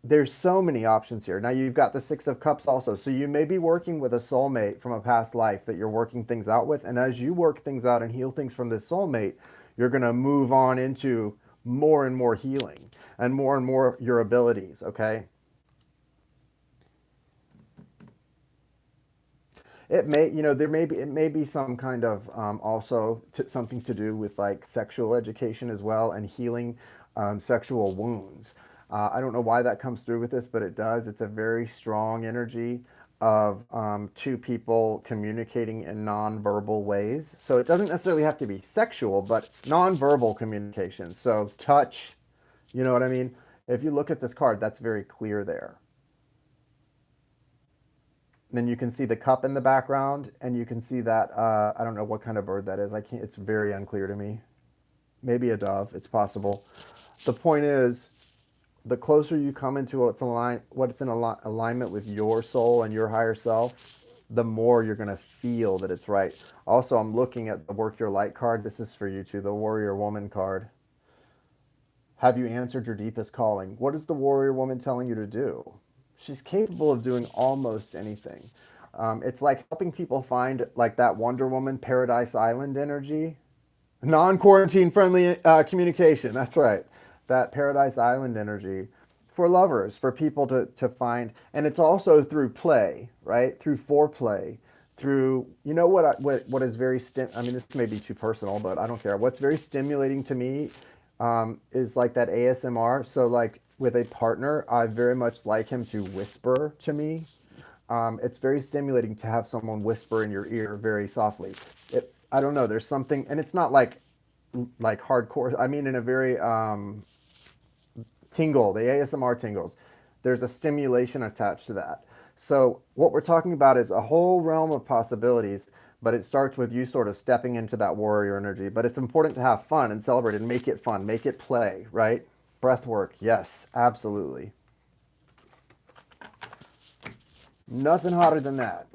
A: There's so many options here. Now you've got the Six of Cups also. So you may be working with a soulmate from a past life that you're working things out with. And as you work things out and heal things from this soulmate, you're going to move on into more and more healing and more your abilities, okay? It may, it may be some kind of also something to do with like sexual education as well and healing sexual wounds. I don't know why that comes through with this, but it does. It's a very strong energy of two people communicating in non-verbal ways. So it doesn't necessarily have to be sexual, but non-verbal communication. So touch, you know what I mean? If you look at this card, that's very clear there. Then you can see the cup in the background, and you can see that, I don't know what kind of bird that is. I can't, it's very unclear to me. Maybe a dove, it's possible. The point is, the closer you come into what's in alignment with your soul and your higher self, the more you're going to feel that it's right. Also, I'm looking at the Work Your Light card. This is for you too, the Warrior Woman card. Have you answered your deepest calling? What is the Warrior Woman telling you to do? She's capable of doing almost anything. It's like helping people find like that Wonder Woman Paradise Island energy. Non-quarantine friendly communication. That's right. That Paradise Island energy for lovers, for people to find. And it's also through play, right? Through foreplay, through, you know what is very, I mean, this may be too personal, but I don't care. What's very stimulating to me is like that ASMR. So like with a partner, I very much like him to whisper to me. It's very stimulating to have someone whisper in your ear very softly. I don't know, there's something, and it's not like hardcore. I mean, in a very tingle, the ASMR tingles. There's a stimulation attached to that. So what we're talking about is a whole realm of possibilities, but it starts with you sort of stepping into that warrior energy. But it's important to have fun and celebrate and make it fun, make it play, right? Breath work, yes, absolutely. Nothing hotter than that.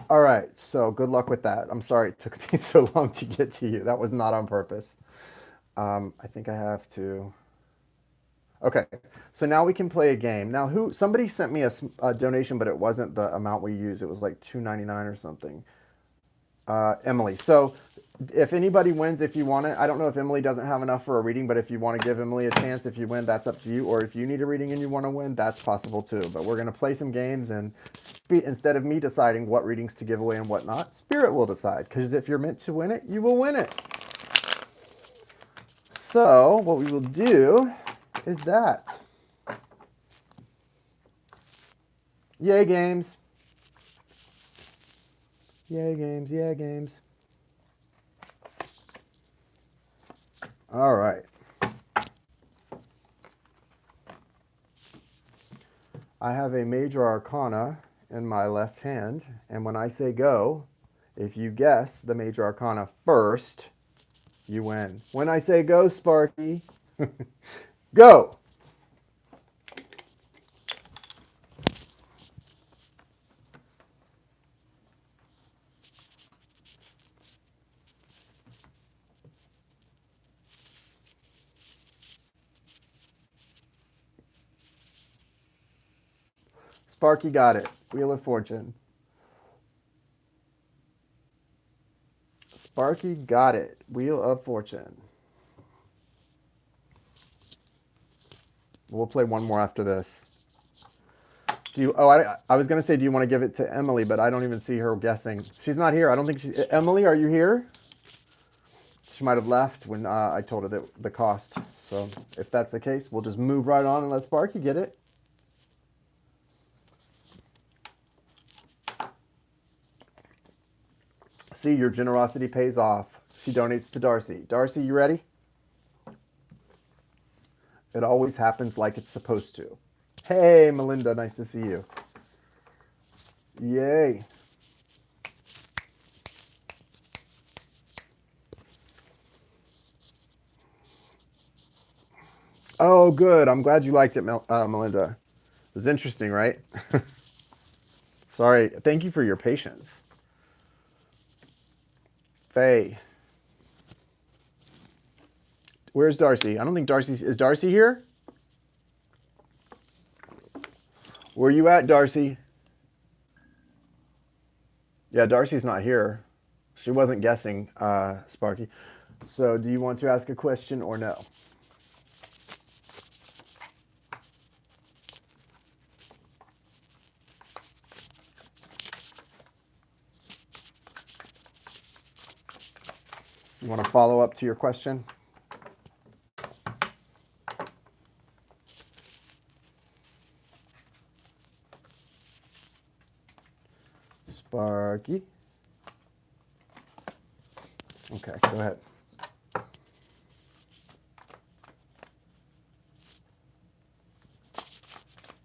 A: All right, so good luck with that. I'm sorry it took me so long to get to you. That was not on purpose. I think I have to. Okay, so now we can play a game. Now, somebody sent me a donation, but it wasn't the amount we used. It was like $2.99 or something. Emily. So if anybody wins, if you want it, I don't know if Emily doesn't have enough for a reading, but if you want to give Emily a chance, if you win, that's up to you. Or if you need a reading and you want to win, that's possible too. But we're going to play some games, and instead of me deciding what readings to give away and what not, Spirit will decide. Because if you're meant to win it, you will win it. So what we will do is that. Yay, games. Yay, games. Yeah, games. All right. I have a major arcana in my left hand, and when I say go, if you guess the major arcana first, you win. When I say go, Sparky, go! Sparky got it. Wheel of Fortune. Sparky got it. Wheel of Fortune. We'll play one more after this. Do you? Oh, I was gonna say, do you want to give it to Emily? But I don't even see her guessing. She's not here. I don't think she. Emily, are you here? She might have left when I told her that the cost. So if that's the case, we'll just move right on and let Sparky get it. See, your generosity pays off. She donates to Darcy. Darcy, you ready? It always happens like it's supposed to. Hey, Melinda, nice to see you. Yay. Oh, good. I'm glad you liked it, Melinda. It was interesting, right? Sorry. Thank you for your patience. Faye. Where's Darcy? I don't think Darcy's... Is Darcy here? Where you at, Darcy? Yeah, Darcy's not here. She wasn't guessing, Sparky. So do you want to ask a question or no? You want to follow up to your question? Sparky. Okay, go ahead.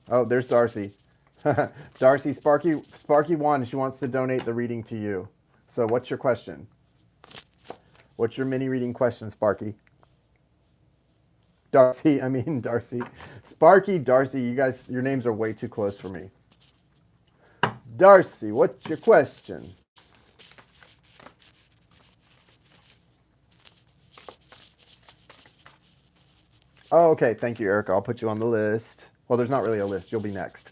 A: Oh, there's Darcy. Darcy, Sparky won. She wants to donate the reading to you. So what's your question? What's your mini reading question, Sparky? Darcy. Sparky, Darcy, you guys, your names are way too close for me. Darcy, what's your question? Oh, okay. Thank you, Erica. I'll put you on the list. Well, there's not really a list. You'll be next.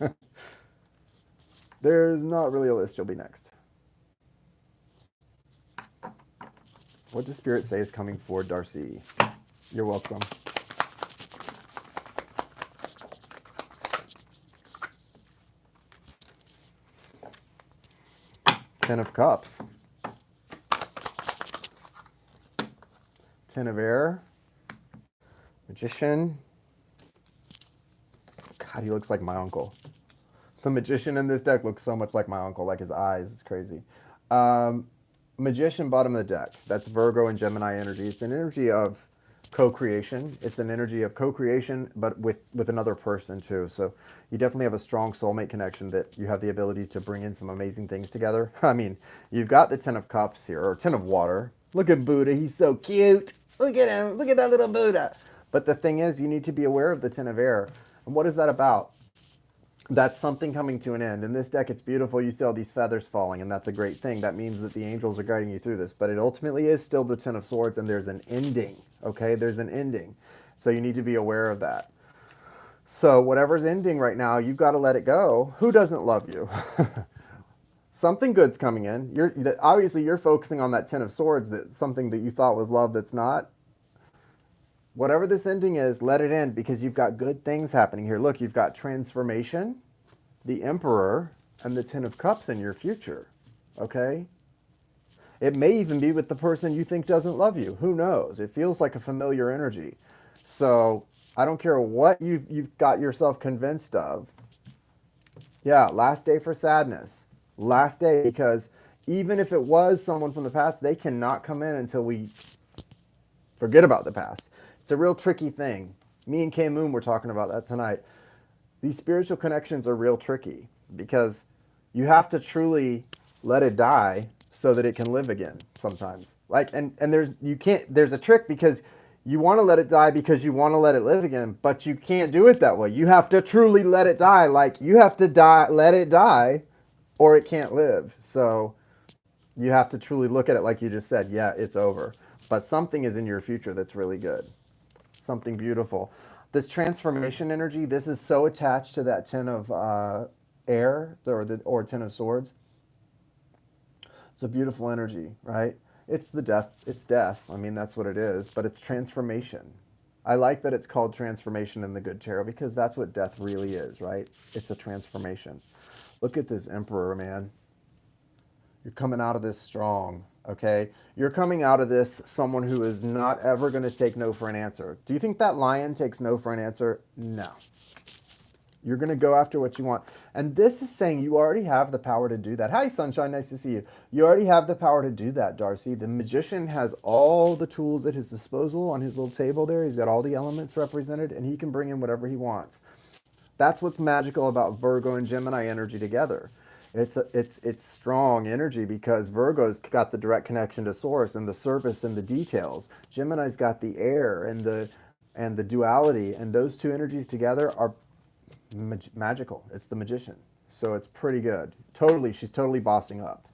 A: There's not really a list. You'll be next. What does Spirit say is coming for Darcy? You're welcome. Ten of Cups. Ten of Air. Magician. God, he looks like my uncle. The Magician in this deck looks so much like my uncle, like his eyes. It's crazy. Magician, bottom of the deck. That's Virgo and Gemini energy. It's an energy of co-creation. It's an energy of co-creation, but with another person too. So you definitely have a strong soulmate connection that you have the ability to bring in some amazing things together. I mean, you've got the Ten of Cups here, or Ten of Water. Look at Buddha. He's so cute. Look at him. Look at that little Buddha. But the thing is, you need to be aware of the Ten of Air. And what is that about? That's something coming to an end. In this deck, it's beautiful. You see all these feathers falling, and that's a great thing. That means that the angels are guiding you through this. But it ultimately is still the Ten of Swords, and there's an ending, okay? There's an ending. So you need to be aware of that. So whatever's ending right now, you've got to let it go. Who doesn't love you? Something good's coming in. Obviously, you're focusing on that Ten of Swords, that something that you thought was love that's not. Whatever this ending is, let it end, because you've got good things happening here. Look, you've got transformation, the Emperor, and the Ten of Cups in your future, okay? It may even be with the person you think doesn't love you. Who knows? It feels like a familiar energy. So I don't care what you've got yourself convinced of. Yeah, last day for sadness. Last day, because even if it was someone from the past, they cannot come in until we forget about the past. It's a real tricky thing. Me and K Moon were talking about that tonight. These spiritual connections are real tricky because you have to truly let it die so that it can live again sometimes. And there's a trick, because you want to let it die because you want to let it live again, but you can't do it that way. You have to truly let it die. Like, you have to let it die, or it can't live. So you have to truly look at it like you just said. Yeah, it's over. But something is in your future that's really good. Something beautiful. This transformation energy, this is so attached to that Ten of air, or Ten of Swords. It's a beautiful energy, right? It's the death. It's death. I mean, that's what it is. But it's transformation. I like that it's called transformation in the good tarot because that's what death really is, right? It's a transformation. Look at this Emperor, man. You're coming out of this strong, okay? You're coming out of this someone who is not ever going to take no for an answer. Do you think that lion takes no for an answer? No. You're going to go after what you want. And this is saying you already have the power to do that. Hi, Sunshine. Nice to see you. You already have the power to do that, Darcy. The magician has all the tools at his disposal on his little table there. He's got all the elements represented, and he can bring in whatever he wants. That's what's magical about Virgo and Gemini energy together. It's strong energy because Virgo's got the direct connection to source and the surface and the details. Gemini's got the air and the duality, and those two energies together are magical. It's the magician. So it's pretty good. Totally, she's totally bossing up.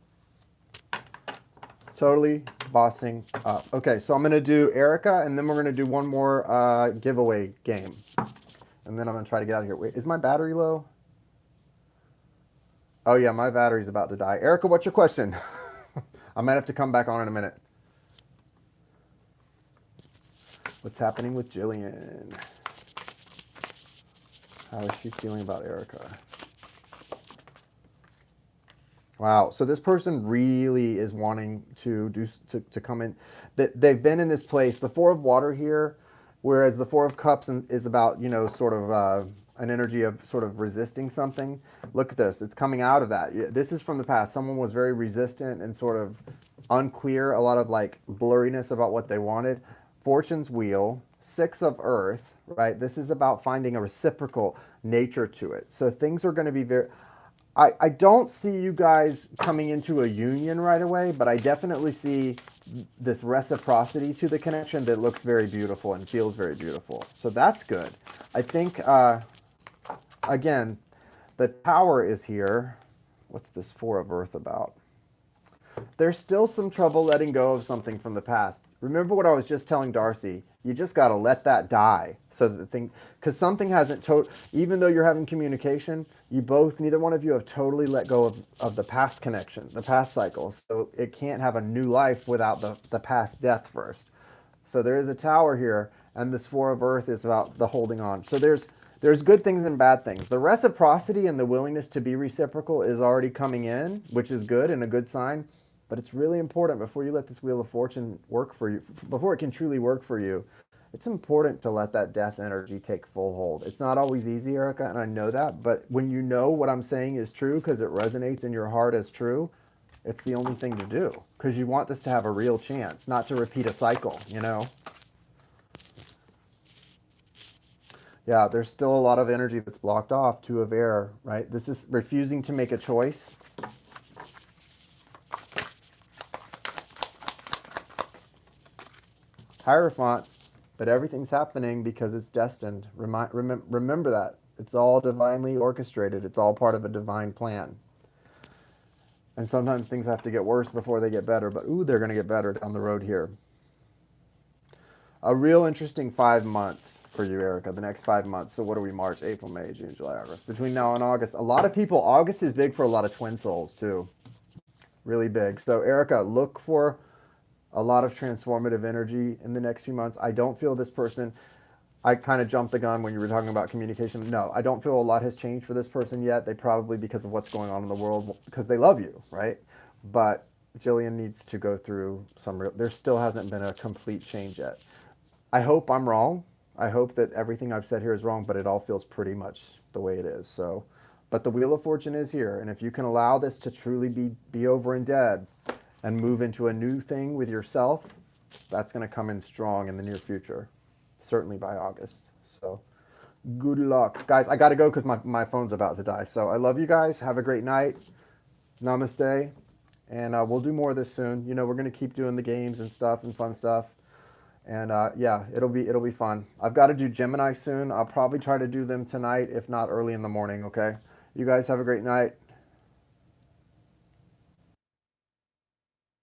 A: Totally bossing up. Okay, so I'm going to do Erica, and then we're going to do one more giveaway game. And then I'm going to try to get out of here. Wait, is my battery low? Oh, yeah, my battery's about to die. Erica, what's your question? I might have to come back on in a minute. What's happening with Jillian? How is she feeling about Erica? Wow. So this person really is wanting to come in. They've been in this place. The Four of Water here, whereas the Four of Cups is about, sort of an energy of sort of resisting something. Look at this. It's coming out of that. This is from the past. Someone was very resistant and sort of unclear, a lot of like blurriness about what they wanted. Fortune's Wheel. Six of Earth, right? This is about finding a reciprocal nature to it. So things are going to be very... I don't see you guys coming into a union right away, but I definitely see this reciprocity to the connection that looks very beautiful and feels very beautiful. So that's good. I think, again, the Tower is here. What's this Four of Earth about? There's still some trouble letting go of something from the past. Remember what I was just telling Darcy. You just got to let that die. So that the thing, because something hasn't, even though you're having communication, neither one of you have totally let go of the past connection, the past cycle. So it can't have a new life without the past death first. So there is a Tower here, and this Four of Earth is about the holding on. So there's good things and bad things. The reciprocity and the willingness to be reciprocal is already coming in, which is good and a good sign. But it's really important before you let this Wheel of Fortune work for you, before it can truly work for you, it's important to let that death energy take full hold. It's not always easy, Erica, and I know that. But when you know what I'm saying is true because it resonates in your heart as true, it's the only thing to do. Because you want this to have a real chance, not to repeat a cycle, Yeah, there's still a lot of energy that's blocked off. Two of Air, right? This is refusing to make a choice. Hierophant, but everything's happening because it's destined. Remember that. It's all divinely orchestrated. It's all part of a divine plan. And sometimes things have to get worse before they get better, but they're going to get better down the road here. A real interesting 5 months for you, Erica, the next 5 months. So what are we, March, April, May, June, July, August? Between now and August, a lot of people, August is big for a lot of twin souls too. Really big. So Erica, look for a lot of transformative energy in the next few months. I don't feel this person, I kind of jumped the gun when you were talking about communication. No, I don't feel a lot has changed for this person yet. They probably, because of what's going on in the world, because they love you, right? But Jillian needs to go through there still hasn't been a complete change yet. I hope I'm wrong. I hope that everything I've said here is wrong, but it all feels pretty much the way it is. So, but the Wheel of Fortune is here. And if you can allow this to truly be over and dead, and move into a new thing with yourself, that's going to come in strong in the near future, certainly by August. So good luck. Guys, I got to go because my phone's about to die. So I love you guys. Have a great night. Namaste. And we'll do more of this soon. We're going to keep doing the games and stuff and fun stuff. And yeah, it'll be fun. I've got to do Gemini soon. I'll probably try to do them tonight, if not early in the morning, okay? You guys have a great night.